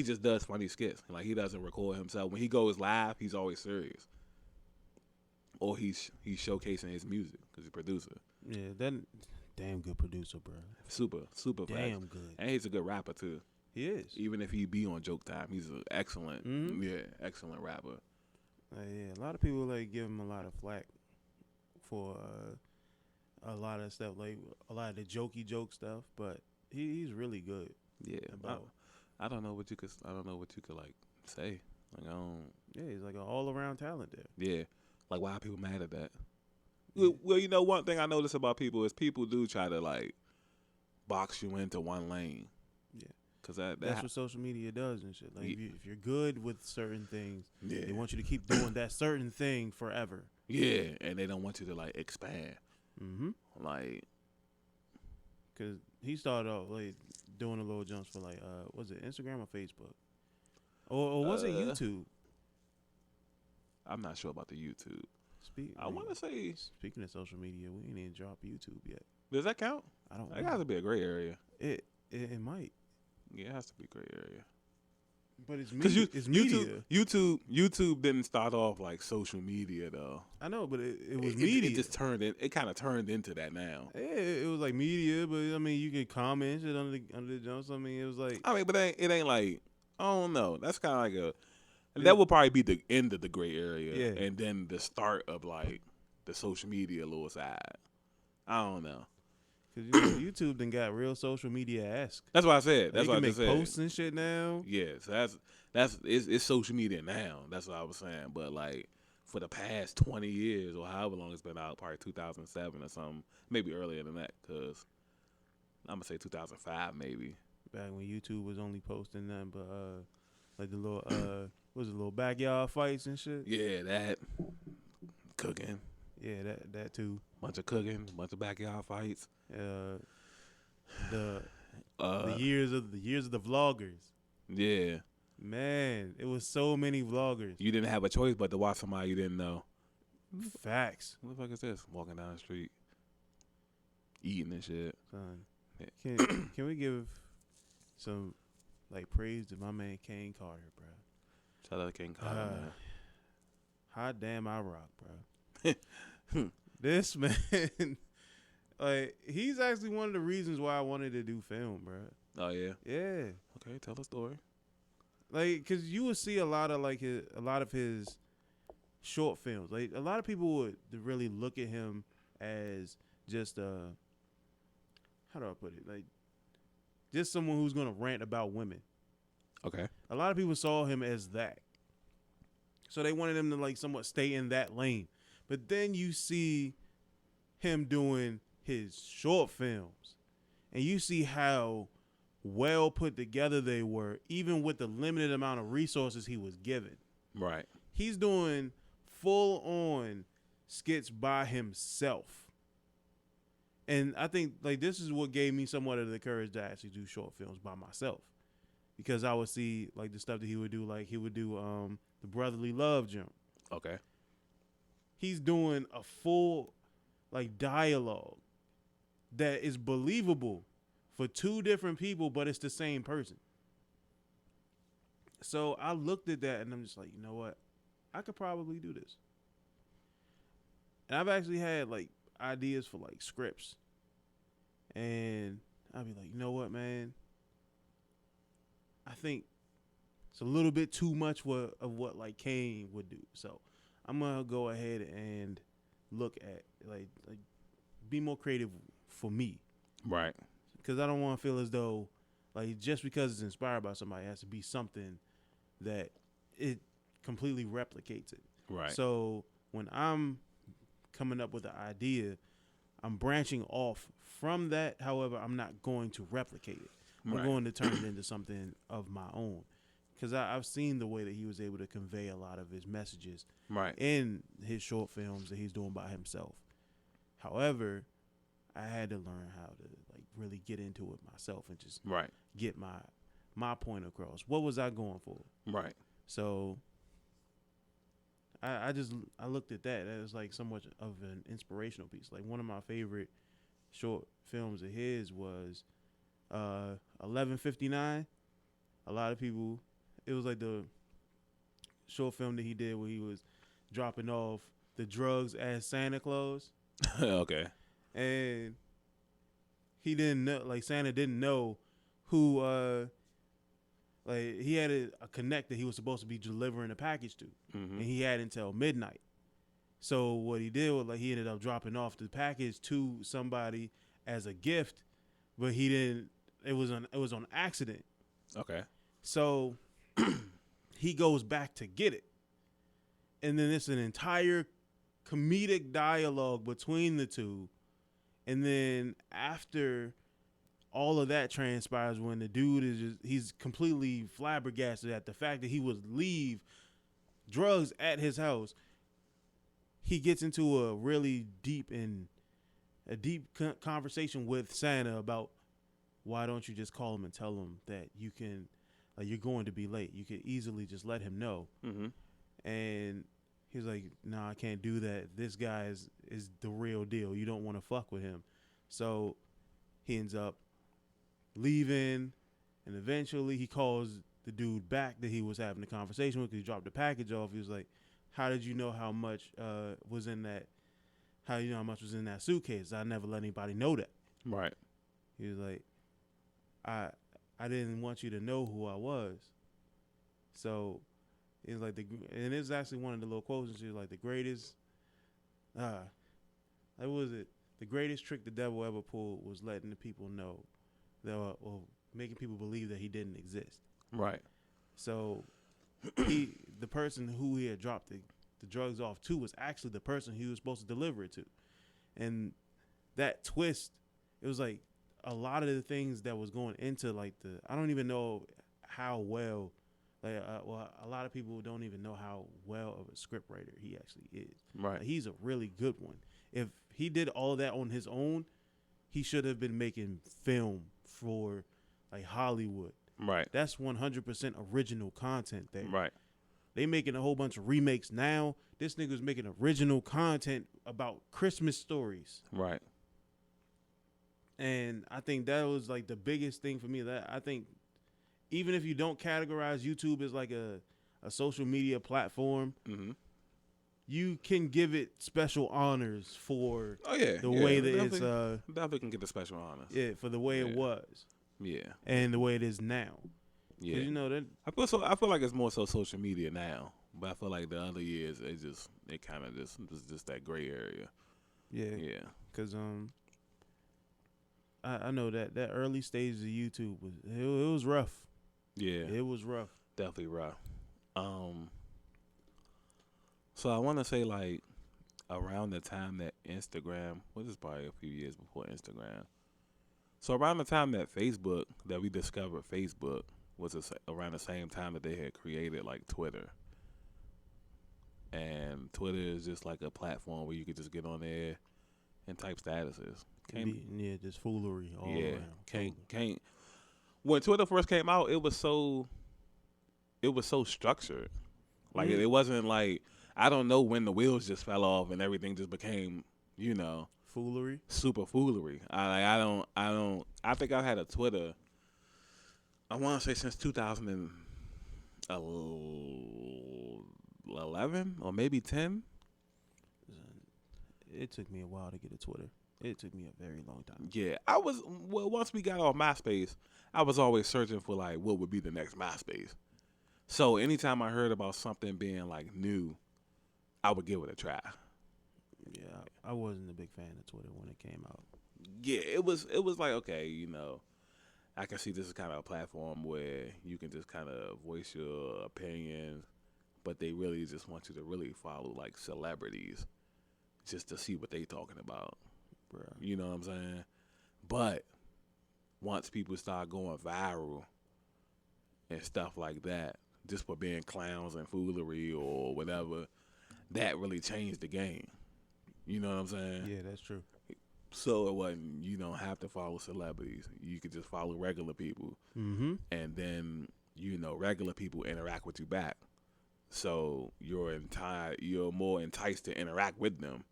just does funny skits. Like he doesn't record himself. When he goes live, he's always serious. Or he's showcasing his music because he's a producer.
Yeah, that damn good producer, bro.
Super
Damn
fast.
good.
And he's a good rapper too.
He is.
Even if he be on Joke Time, he's an excellent, excellent rapper.
Yeah, a lot of people like give him a lot of flack for a lot of stuff, like a lot of the jokey joke stuff, but he's really good.
Yeah, I don't know what you could like say. Like I don't.
Yeah, he's like an all around talent there.
Yeah, like why are people mad at that? Well, one thing I notice about people is people do try to like box you into one lane.
Yeah,
because
that's what social media does and shit. Like
Yeah.
if you're good with certain things,
Yeah.
they want you to keep doing that certain thing forever.
Yeah, and they don't want you to like expand.
Mm-hmm.
Like,
Cause he started off like doing a little jumps for like was it Instagram or Facebook, or was it YouTube?
I'm not sure about the YouTube. I want to say,
Speaking of social media, we ain't even dropped YouTube yet.
does that count?
I don't.
That has to be a gray area.
It might,
Yeah, it has to be a gray area.
but it's
Because
media. It's media.
YouTube didn't start off like social media though.
I know, but it was
It
media.
It just turned in. It kind of turned into that now.
Yeah, it was like media, but I mean, you could comment shit under the jumps. I mean, it was like
I mean, but it ain't like, I don't know. That's kind of like that would probably be the end of the gray area,
Yeah.
and then the start of like the social media little side. I don't know.
because YouTube then got real social media esque.
That's what I said. That's
They
what I
can
just
make
said.
posts and shit now.
Yeah, so it's social media now. That's what I was saying. But like for the past 20 years or however long it's been out, probably 2007 or something, maybe earlier than that, because I'm gonna say 2005 maybe.
back when YouTube was only posting nothing but like the little what was it, little backyard fights and shit.
Yeah, that cooking.
Yeah, that too.
Bunch of cooking, bunch of backyard fights.
The years of the vloggers.
Yeah.
Man, it was so many vloggers.
You didn't have a choice but to watch somebody you didn't know.
Facts.
What the fuck is this? Walking down the street, eating and shit.
Son,
Yeah.
can we give some like praise to my man Kane Carter, bro?
Shout out to King Carter, man.
Hot damn, I rock, bro. This man, like, he's actually one of the reasons why I wanted to do film, bro.
Oh yeah.
Yeah,
Okay, tell the story.
like, cause you would see a lot of his short films. Like, a lot of people would really look at him as just how do I put it? Like, just someone who's gonna rant about women.
Okay.
A lot of people saw him as that. So they wanted him to like somewhat stay in that lane. But then you see him doing his short films and you see how well put together they were, even with the limited amount of resources he was given.
Right.
He's doing full on skits by himself. And I think like this is what gave me somewhat of the courage to actually do short films by myself. Because I would see like the stuff that he would do, like he would do the Brotherly Love jump.
Okay.
He's doing a full like dialogue that is believable for two different people, but it's the same person. So I looked at that and I'm just like, you know what? I could probably do this. And I've actually had like ideas for like scripts. And I'd be like, you know what, man? I think it's a little bit too much of what like Kane would do. So I'm gonna go ahead and look at like be more creative for me,
Right.
because I don't want to feel as though like just because it's inspired by somebody it has to be something that it completely replicates it.
Right.
So when I'm coming up with an idea, I'm branching off from that. However, I'm not going to replicate it. I'm
Right.
going to turn it into something of my own. Because I've seen the way that he was able to convey a lot of his messages
Right.
in his short films that he's doing by himself. However, I had to learn how to like really get into it myself and just
Right.
get my point across. What was I going for?
Right.
So I looked at that as like somewhat of an inspirational piece. Like one of my favorite short films of his was 11:59. A lot of people, it was like the short film that he did where he was dropping off the drugs as Santa Claus,
Okay.
and he didn't know, like Santa didn't know who like he had a connect that he was supposed to be delivering a package to,
Mm-hmm.
and he had until midnight. So what he did was like he ended up dropping off the package to somebody as a gift, but he didn't. It was on accident.
Okay.
So he goes back to get it, and then it's an entire comedic dialogue between the two, and then after all of that transpires, when the dude is he's completely flabbergasted at the fact that he would leave drugs at his house. He gets into a really deep conversation with Santa about why don't you just call him and tell him that you can, like, you're going to be late. You could easily just let him know.
Mm-hmm.
And he's like, no, I can't do that. This guy is the real deal. You don't want to fuck with him. So he ends up leaving, and eventually he calls the dude back that he was having the conversation with because he dropped the package off. He was like, how did you know how much was in that? How you know how much was in that suitcase? I never let anybody know that.
Right.
He was like, I didn't want you to know who I was. So it's like and it's actually one of the little quotes, and she was like, the greatest, what was it? The greatest trick the devil ever pulled was letting the people know that, or making people believe that he didn't exist.
Right.
So the person who he had dropped the drugs off to was actually the person he was supposed to deliver it to. And that twist, it was like a lot of the things that was going into like I don't even know how well, well, a lot of people don't even know how well of a script writer he actually is.
Right.
Like, he's a really good one. If he did all that on his own, he should have been making film for like Hollywood.
Right.
That's 100% original content there.
Right.
They making a whole bunch of remakes now. This nigga's making original content about Christmas stories.
Right.
And I think that was like the biggest thing for me. That I think even if you don't categorize YouTube as like a social media platform, you can give it special honors for the way that it's
definitely can get the special honors.
Yeah, for the way it was.
Yeah.
And the way it is now.
Yeah.
You know that
I feel like it's more so social media now, but I feel like the other years it kind of just that gray area.
Yeah.
Yeah.
Cuz I know that early stage of YouTube it was rough.
Yeah.
It was rough.
Definitely rough. So I want to say like around the time that Instagram, this is probably a few years before Instagram. So around the time that we discovered Facebook was around the same time that they had created like Twitter. And Twitter is just like a platform where you could just get on there and type statuses.
Just foolery all around.
Can't. When Twitter first came out, it was so structured. Like it wasn't like, I don't know when the wheels just fell off and everything just became,
foolery.
Super foolery. I think I've had a Twitter, I want to say since 2011 or maybe 10.
It took me a while to get a Twitter. It took me a very long time.
Yeah, once we got off MySpace, I was always searching for like what would be the next MySpace. So anytime I heard about something being like new, I would give it a try.
Yeah, I wasn't a big fan of Twitter when it came out.
Yeah, it was like, okay, I can see this is kind of a platform where you can just kind of voice your opinions, but they really just want you to really follow like celebrities just to see what they talking about.
Bruh.
You know what I'm saying? But once people start going viral and stuff like that, just for being clowns and foolery or whatever, that really changed the game. You know what I'm saying?
Yeah, that's true.
So it wasn't, you don't have to follow celebrities. You could just follow regular people.
Mm-hmm.
And then, regular people interact with you back. So you're more enticed to interact with them.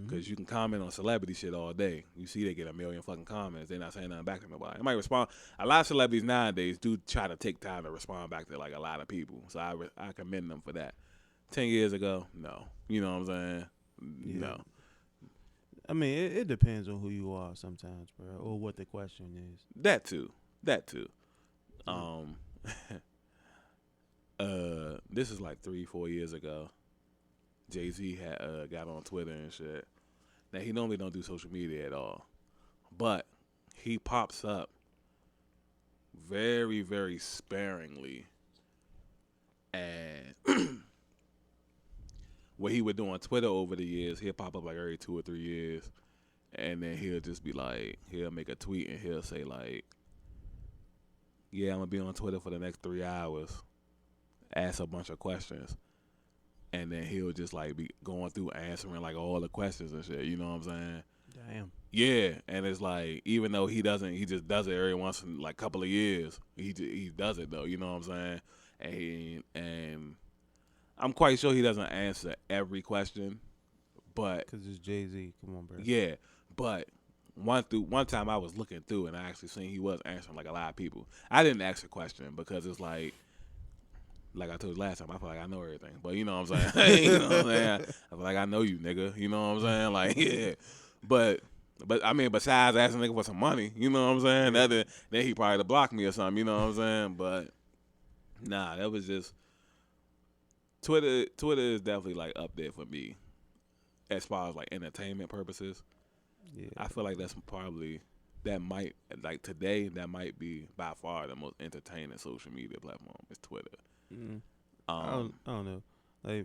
Because you can comment on celebrity shit all day. You see they get a million fucking comments. They're not saying nothing back to nobody. They might respond. A lot of celebrities nowadays do try to take time to respond back to like a lot of people. So I commend them for that. 10 years ago, no. You know what I'm saying?
Yeah.
No.
I mean, it depends on who you are sometimes, bro, or what the question is.
That too. This is like 3-4 years ago. Jay-Z had got on Twitter and shit. Now, he normally don't do social media at all. But he pops up very, very sparingly. And what he would do on Twitter over the years, he'll pop up like every 2 or 3 years. And then he'll just be like, he'll make a tweet and he'll say like, yeah, I'm going to be on Twitter for the next 3 hours. Ask a bunch of questions. And then he'll just like be going through answering like all the questions and shit. You know what I'm saying?
Damn.
Yeah, and it's like even though he just does it every once in like couple of years. He does it though. You know what I'm saying? And I'm quite sure he doesn't answer every question, but
because it's Jay-Z. Come on, bro.
Yeah, but one time I was looking through and I actually seen he was answering like a lot of people. I didn't ask a question because it's like I told you last time, I feel like I know everything. But you know what I'm saying? You know what I'm saying? I feel like I know you, nigga. You know what I'm saying? Like, yeah. But I mean, besides asking nigga for some money, you know what I'm saying? Then he probably blocked me or something, you know what I'm saying? But nah, that was just Twitter is definitely like up there for me as far as like entertainment purposes.
Yeah.
I feel like that might be by far the most entertaining social media platform is Twitter.
Mm-hmm. I don't know. Like,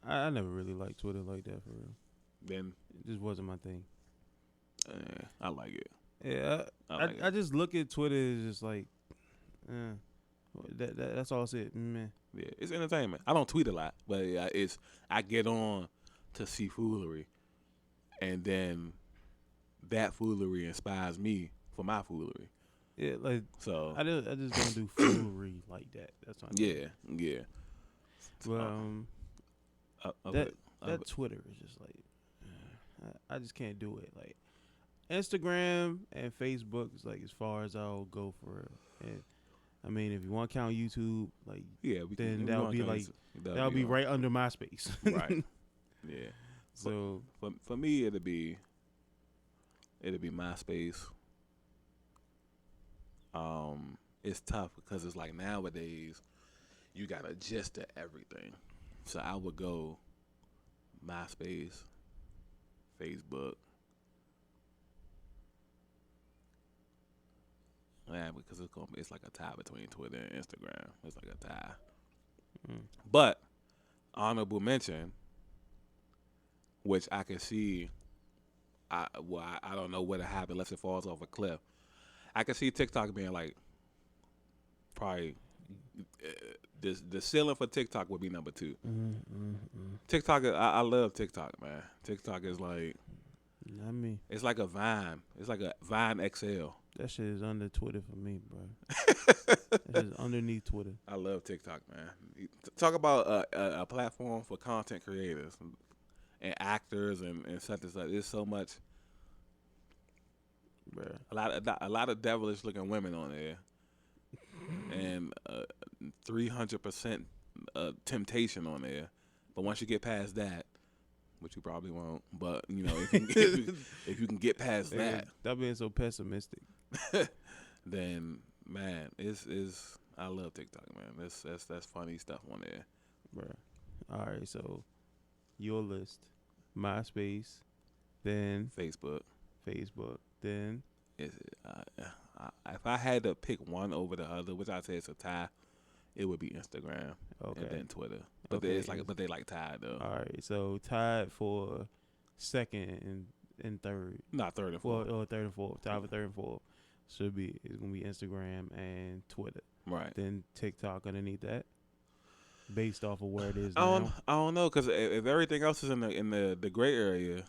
I never really liked Twitter like that for real.
Then
it just wasn't my thing.
I like it.
Yeah, I just look at Twitter as just like, that's all I said. Man.
Yeah, it's entertainment. I don't tweet a lot, but I get on to see foolery, and then that foolery inspires me for my foolery.
Yeah, like
so
I just don't do foolery like that. That's what
yeah.
But that Twitter is just like I just can't do it. Like Instagram and Facebook is like as far as I'll go for it. And I mean, if you want to count YouTube, like then that would be like that would be right under MySpace.
Right. Yeah.
So
for me, it'd be MySpace. It's tough because it's like nowadays you got a gist of everything. So I would go MySpace, Facebook. Yeah, because it's like a tie between Twitter and Instagram. It's like a tie. But honorable mention, which I can see. I don't know what'll happen unless it falls off a cliff. I can see TikTok being like probably the ceiling for TikTok would be number 2. TikTok, I love TikTok, man. TikTok is like,
I mean,
it's like a Vine. It's like a Vine XL.
That shit is under Twitter for me, bro. That is underneath Twitter.
I love TikTok, man. Talk about a platform for content creators and actors and such and such. There's so much.
Bruh.
A lot of devilish looking women on there, and 300% temptation on there. But once you get past that, which you probably won't, but you know if you can get past that,
stop being so pessimistic.
Then man, I love TikTok, man. That's funny stuff on there,
bro. All right, so your list: MySpace, then
Facebook,
then
if I had to pick one over the other, which I'd say it's a tie, it would be Instagram, and then Twitter. But they like tied though.
All right, so tied for second and third.
Not third and fourth.
Or third and fourth. Tied for third and fourth. It's gonna be Instagram and Twitter.
Right.
Then TikTok underneath that, based off of where it is now.
I don't know, because if everything else is in the gray area,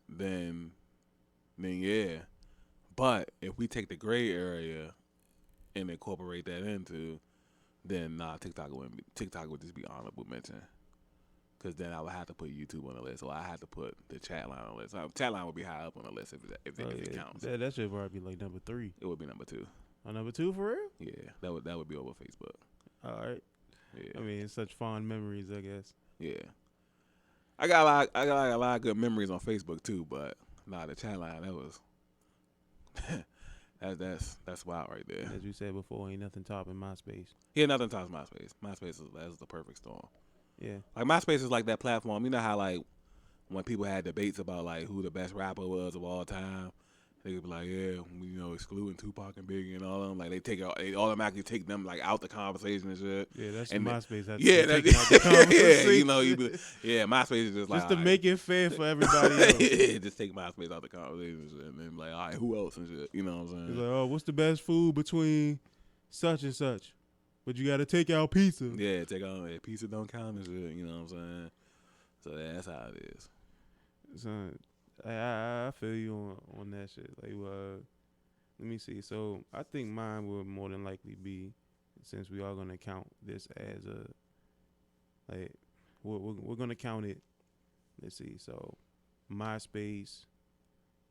then yeah. But if we take the gray area and incorporate that into, then TikTok would just be honorable mention. Because then I would have to put YouTube on the list, or I had to put the chat line on the list. Chat line would be high up on the list if it counts.
That should probably be like number 3.
It would be number 2.
Oh, number 2 for real?
Yeah, that would be over Facebook.
All right.
Yeah.
I mean, it's such fond memories, I guess.
Yeah. I got a lot of good memories on Facebook too, but the chat line, that was that's wild right there.
As you said before, ain't nothing topping MySpace.
Yeah, nothing tops MySpace. MySpace is the perfect storm.
Yeah.
Like MySpace is like that platform. You know how like when people had debates about like who the best rapper was of all time, they would be like, yeah, excluding Tupac and Biggie and all of them. Like they automatically take them like out the conversation and shit.
Yeah, that's
and
MySpace.
MySpace is just like
just to make it fair for everybody else.
Yeah, just take MySpace out the conversation and shit, and then like, all right, who else and shit? You know what I'm saying?
It's like, oh, what's the best food between such and such? But you got to take out pizza.
Yeah, take out pizza don't count and shit. You know what I'm saying? So that's how it is.
Son, I feel you on that shit. Like, let me see. So I think mine would more than likely be, since we are gonna count this as we're gonna count it. Let's see. So MySpace,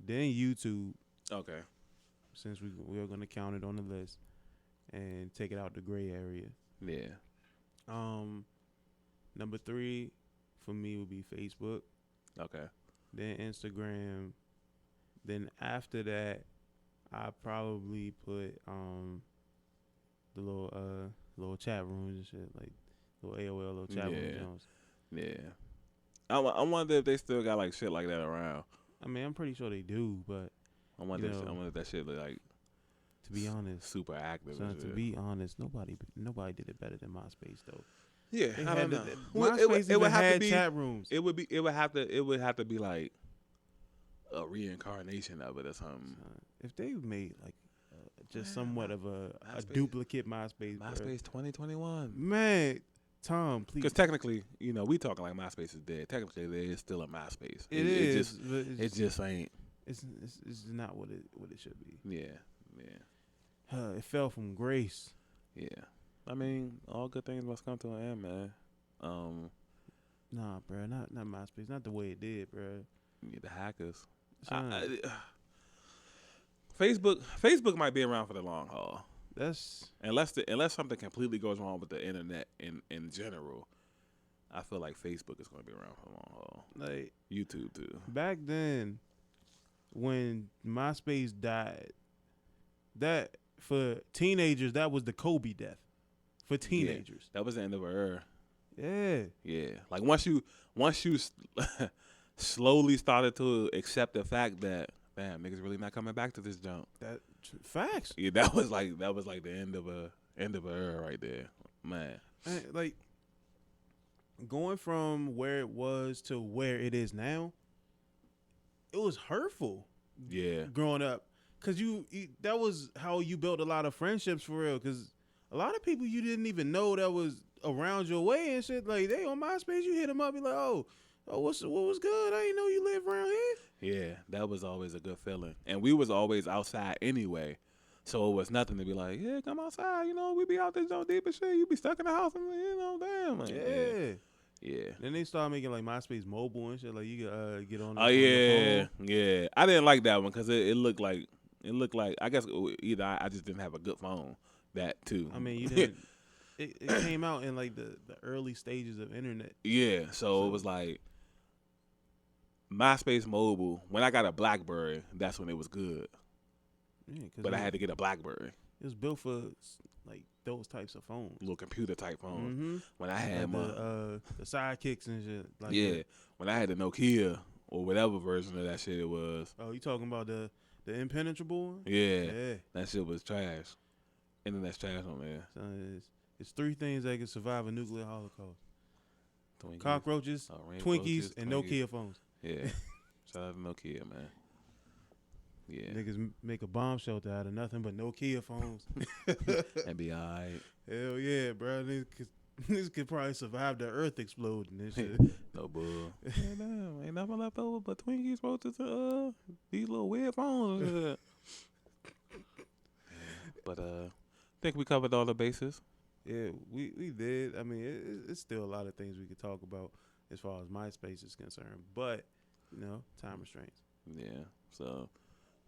then YouTube.
Okay.
Since we are gonna count it on the list and take it out the gray area.
Yeah.
Number 3 for me would be Facebook.
Okay.
Then Instagram. Then after that, I probably put the little chat rooms and shit, like little AOL, little chat rooms.
Yeah. I wonder if they still got like shit like that around.
I mean, I'm pretty sure they do, but
I wonder if that shit look like.
To be honest,
super active.
Son, to be honest, nobody did it better than MySpace though.
Yeah, I don't know.
MySpace it would have to be chat rooms.
It would have to be like a reincarnation of it or something.
If they made like just
Man,
somewhat of a
MySpace-
duplicate MySpace, bruh.
MySpace 2021.
Man, Tom, please.
Because technically, we talking like MySpace is dead. Technically, there is still a MySpace.
It is. But
It just ain't.
It's not what it should be.
Yeah.
It fell from grace.
Yeah. I mean, all good things must come to an end, man.
Nah, bro, not MySpace, not the way it did, bro.
Yeah, the hackers.
Son,
Facebook might be around for the long haul.
that's
Unless something completely goes wrong with the internet in general, I feel like Facebook is going to be around for the long haul.
like
YouTube too.
back then when MySpace died. That for teenagers, that was the Kobe death. For teenagers,
That was the end of an era.
yeah.
Yeah, like once you slowly started to accept the fact that damn niggas really not coming back to this jump.
That facts.
Yeah, that was like the end of a era right there, man.
Like going from where it was to where it is now, it was hurtful
Yeah,
growing up, cause you that was how you built a lot of friendships for real. Cause a lot of people you didn't even know that was around your way and shit. Like they on MySpace, you hit them up, be like, oh, what was good? I didn't know you live around here.
yeah, that was always a good feeling, and we was always outside anyway, so it was nothing to be like, yeah, come outside, we be out there so deep and shit. You be stuck in the house and damn, like, yeah.
Then they started making like MySpace mobile and shit. Like you could get on.
Oh
on your
yeah,
phone.
yeah. I didn't like that one because it looked like I guess either I just didn't have a good phone. That too.
I mean, you didn't. It came out in like the early stages of internet.
Yeah, so it was like MySpace mobile. When I got a BlackBerry, that's when it was good.
Yeah,
But I had to get a BlackBerry,
It was built for like those types of phones.
little computer type phone.
Mm-hmm.
When I had
Like
my
the sidekicks and shit. Like
yeah, when I had the Nokia or whatever version of that shit it was.
Oh, you talking about the impenetrable one?
Yeah,
Yeah.
that shit was trash. Internet's trash on there.
So it's three things that can survive a nuclear holocaust:
Twinkies,
cockroaches,
rainbow
Twinkies, and
Twinkies.
Nokia phones.
Yeah, shout out to Nokia, man. Yeah,
Niggas make a bomb shelter out of nothing but Nokia phones.
that'd be alright.
Hell yeah, bro. Niggas could probably survive the Earth exploding and shit.
No bull. Damn, ain't nothing left over but Twinkies, roaches, these little weird phones. and shit. But think we covered all the bases.
Yeah, we did. I mean, it's still a lot of things we could talk about as far as MySpace is concerned, but time restraints.
Yeah. So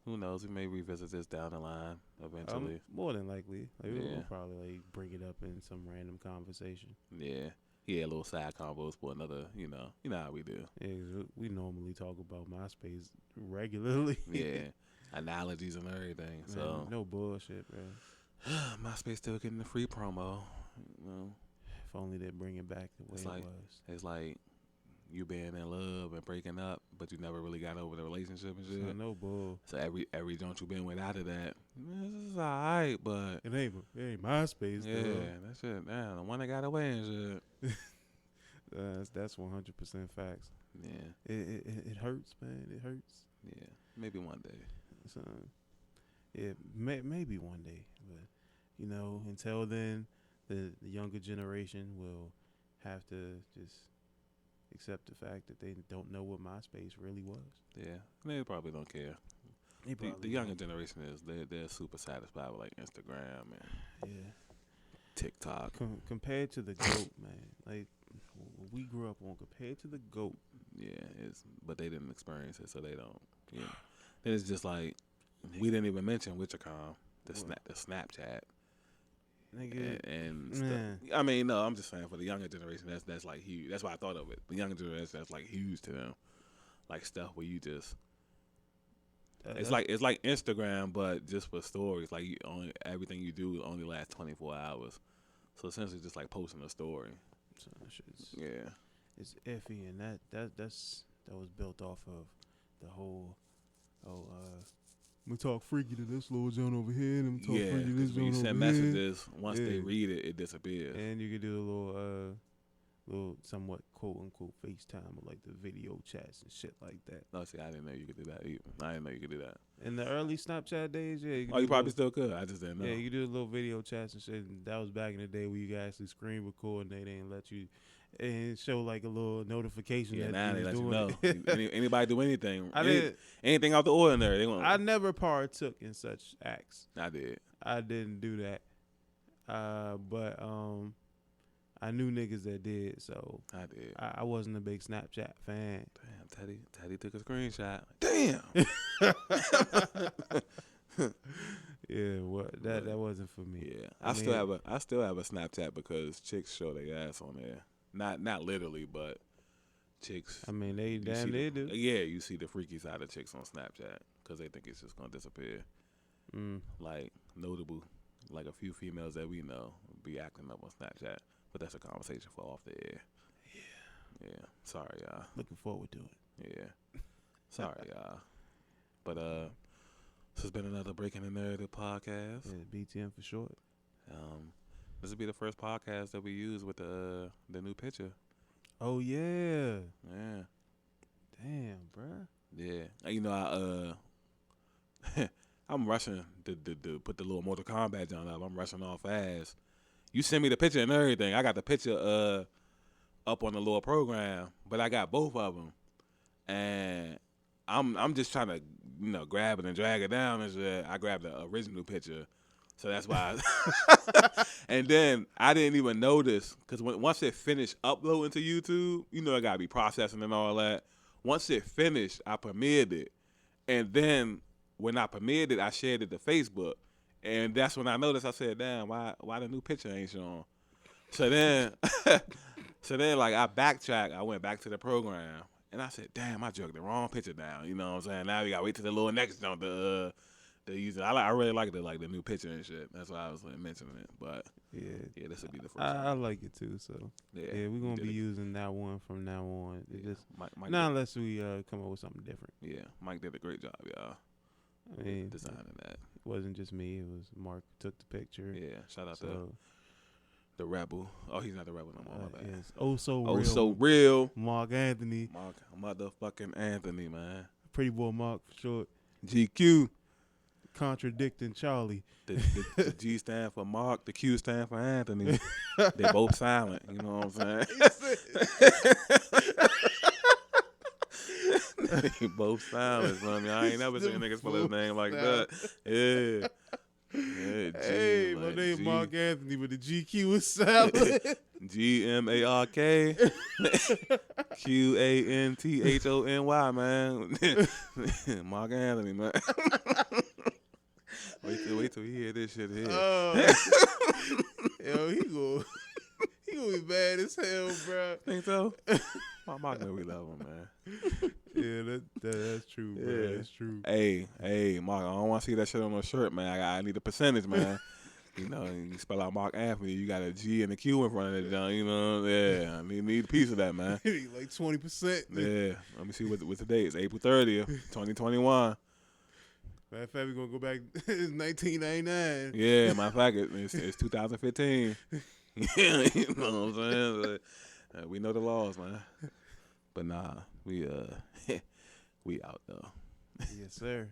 who knows? We may revisit this down the line eventually.
More than likely, like,
Yeah.
we'll probably like bring it up in some random conversation.
Yeah. Yeah, little side combos for another. You know how we do.
Yeah, 'cause we normally talk about MySpace regularly.
Yeah. Analogies and everything.
Man,
So
no bullshit, bro.
MySpace still getting the free promo.
If only they'd bring it back the way
It's
it
like-
was.
It's like you being in love and breaking up, but you never really got over the relationship and shit.
So no bull.
So every joint you been with out of that, this is alright, but
It ain't MySpace.
yeah,
Though.
that shit, damn, the one that got away and shit.
That's 100% facts.
Yeah,
It hurts, man. It hurts.
yeah, maybe one day.
So, yeah, maybe one day, but until then, the younger generation will have to just accept the fact that they don't know what MySpace really was.
Yeah, they probably don't care.
They
The younger generation is they're super satisfied with like Instagram and
yeah.
TikTok.
Compared to the GOAT, man, like what we grew up on, compared to the GOAT.
Yeah, but they didn't experience it, so they don't. Yeah, then it's just like we didn't even mention Witchercom, the Snapchat.
Nigga,
And
man.
stuff. I mean, no, I'm just saying for the younger generation, that's like huge. That's why I thought of it. The younger generation, that's like huge to them. Like stuff where you just, it's like Instagram, but just for stories. Like everything you do only lasts 24 hours. So essentially, just like posting a story.
So that shit's-
Yeah,
it's iffy, and that was built off of the whole we talk freaky to this little joint over here, and we talk
yeah.
freaky to this
'Cause when you
joint
send
over here.
messages, once they
Yeah.
read it, it disappears.
And you could do a little somewhat quote unquote FaceTime or like the video chats and shit like that.
No, see, I didn't know you could do that either. I didn't know you could do that.
In the early Snapchat days, yeah.
Oh, you probably still could. I just didn't know.
Yeah, you do little video chats and shit. And that was back in the day where you could actually screen record and they didn't let you and show like a little notification.
Yeah,
that
now they
was
let you
doing
know.
it.
Anybody do anything.
I did.
Anything out the ordinary. They
I never partook in such acts.
I did.
I didn't do that. But I knew niggas that did, so
I did.
I wasn't a big Snapchat fan.
Damn, Teddy took a screenshot. Damn.
Yeah, what that wasn't for me.
Yeah, I still have a Snapchat because chicks show their ass on there. Not literally, but chicks.
I mean, they
you
damn
see
they
the,
do.
Yeah, you see the freaky side of chicks on Snapchat because they think it's just gonna disappear. Like notable, like a few females that we know be acting up on Snapchat, but that's a conversation for off the air. Yeah. Sorry, y'all.
Looking forward to it.
Yeah. Sorry, y'all. But this has been another Breaking the Narrative podcast.
Yeah, BTM for short.
This will be the first podcast that we use with the new picture.
Oh yeah.
Yeah.
Damn, bruh.
Yeah. You know, I'm rushing to put the little Mortal Kombat John up. I'm rushing off fast. You send me the picture and everything. I got the picture up on the little program, but I got both of them, and I'm just trying to grab it and drag it down. And shit. I grabbed the original picture, so that's why. And then I didn't even notice because once it finished uploading to YouTube, it gotta be processing and all that. Once it finished, I premiered it, and then when I premiered it, I shared it to Facebook, and that's when I noticed. I said, "Damn, why the new picture ain't shown?" So then, like I backtracked. I went back to the program, and I said, "Damn, I drug the wrong picture down." You know what I'm saying? Now we gotta wait till the little next jump to use it. I really like the new picture and shit. That's why I was mentioning it. But yeah, this would be the first.
I like it too. So
yeah,
we're gonna be using that one from now on.
Yeah. Mike
not unless we come up with something different.
Yeah, Mike did a great job, y'all.
I mean,
designing that.
It wasn't just me. It was Mark who took the picture.
Yeah, shout out to the Rebel. Oh, he's not the Rebel no more.
Yes. Oh,
so real.
Mark Anthony.
Mark motherfucking Anthony, man.
Pretty boy Mark for short.
GQ.
Contradicting Charlie.
The G stand for Mark. The Q stand for Anthony. They both silent. You know what I'm saying? They both silent. I ain't never seen niggas spell his name like that. Yeah.
Hey, my name Mark Anthony, but the GQ is silent.
GMARK QANTHONY, man. Mark Anthony, man. Wait till we hear this shit here.
Yo, he gonna be bad as hell, bro.
Think so? Mark know we love him, man.
Yeah, that's true, bro.
Yeah.
That's true.
Hey, Mark, I don't want to see that shit on no shirt, man. I need a percentage, man. You spell out Mark Anthony, you got a G and a Q in front of it, John. Yeah, I need a piece of that, man.
Like 20%.
Yeah, let me see what the date is. April 30th, 2021.
Matter of fact, we're going to go back 1999.
Yeah, matter of fact, it's 2015. Yeah, you know what I'm saying? We know the laws, man. But nah, we out though.
Yes, sir.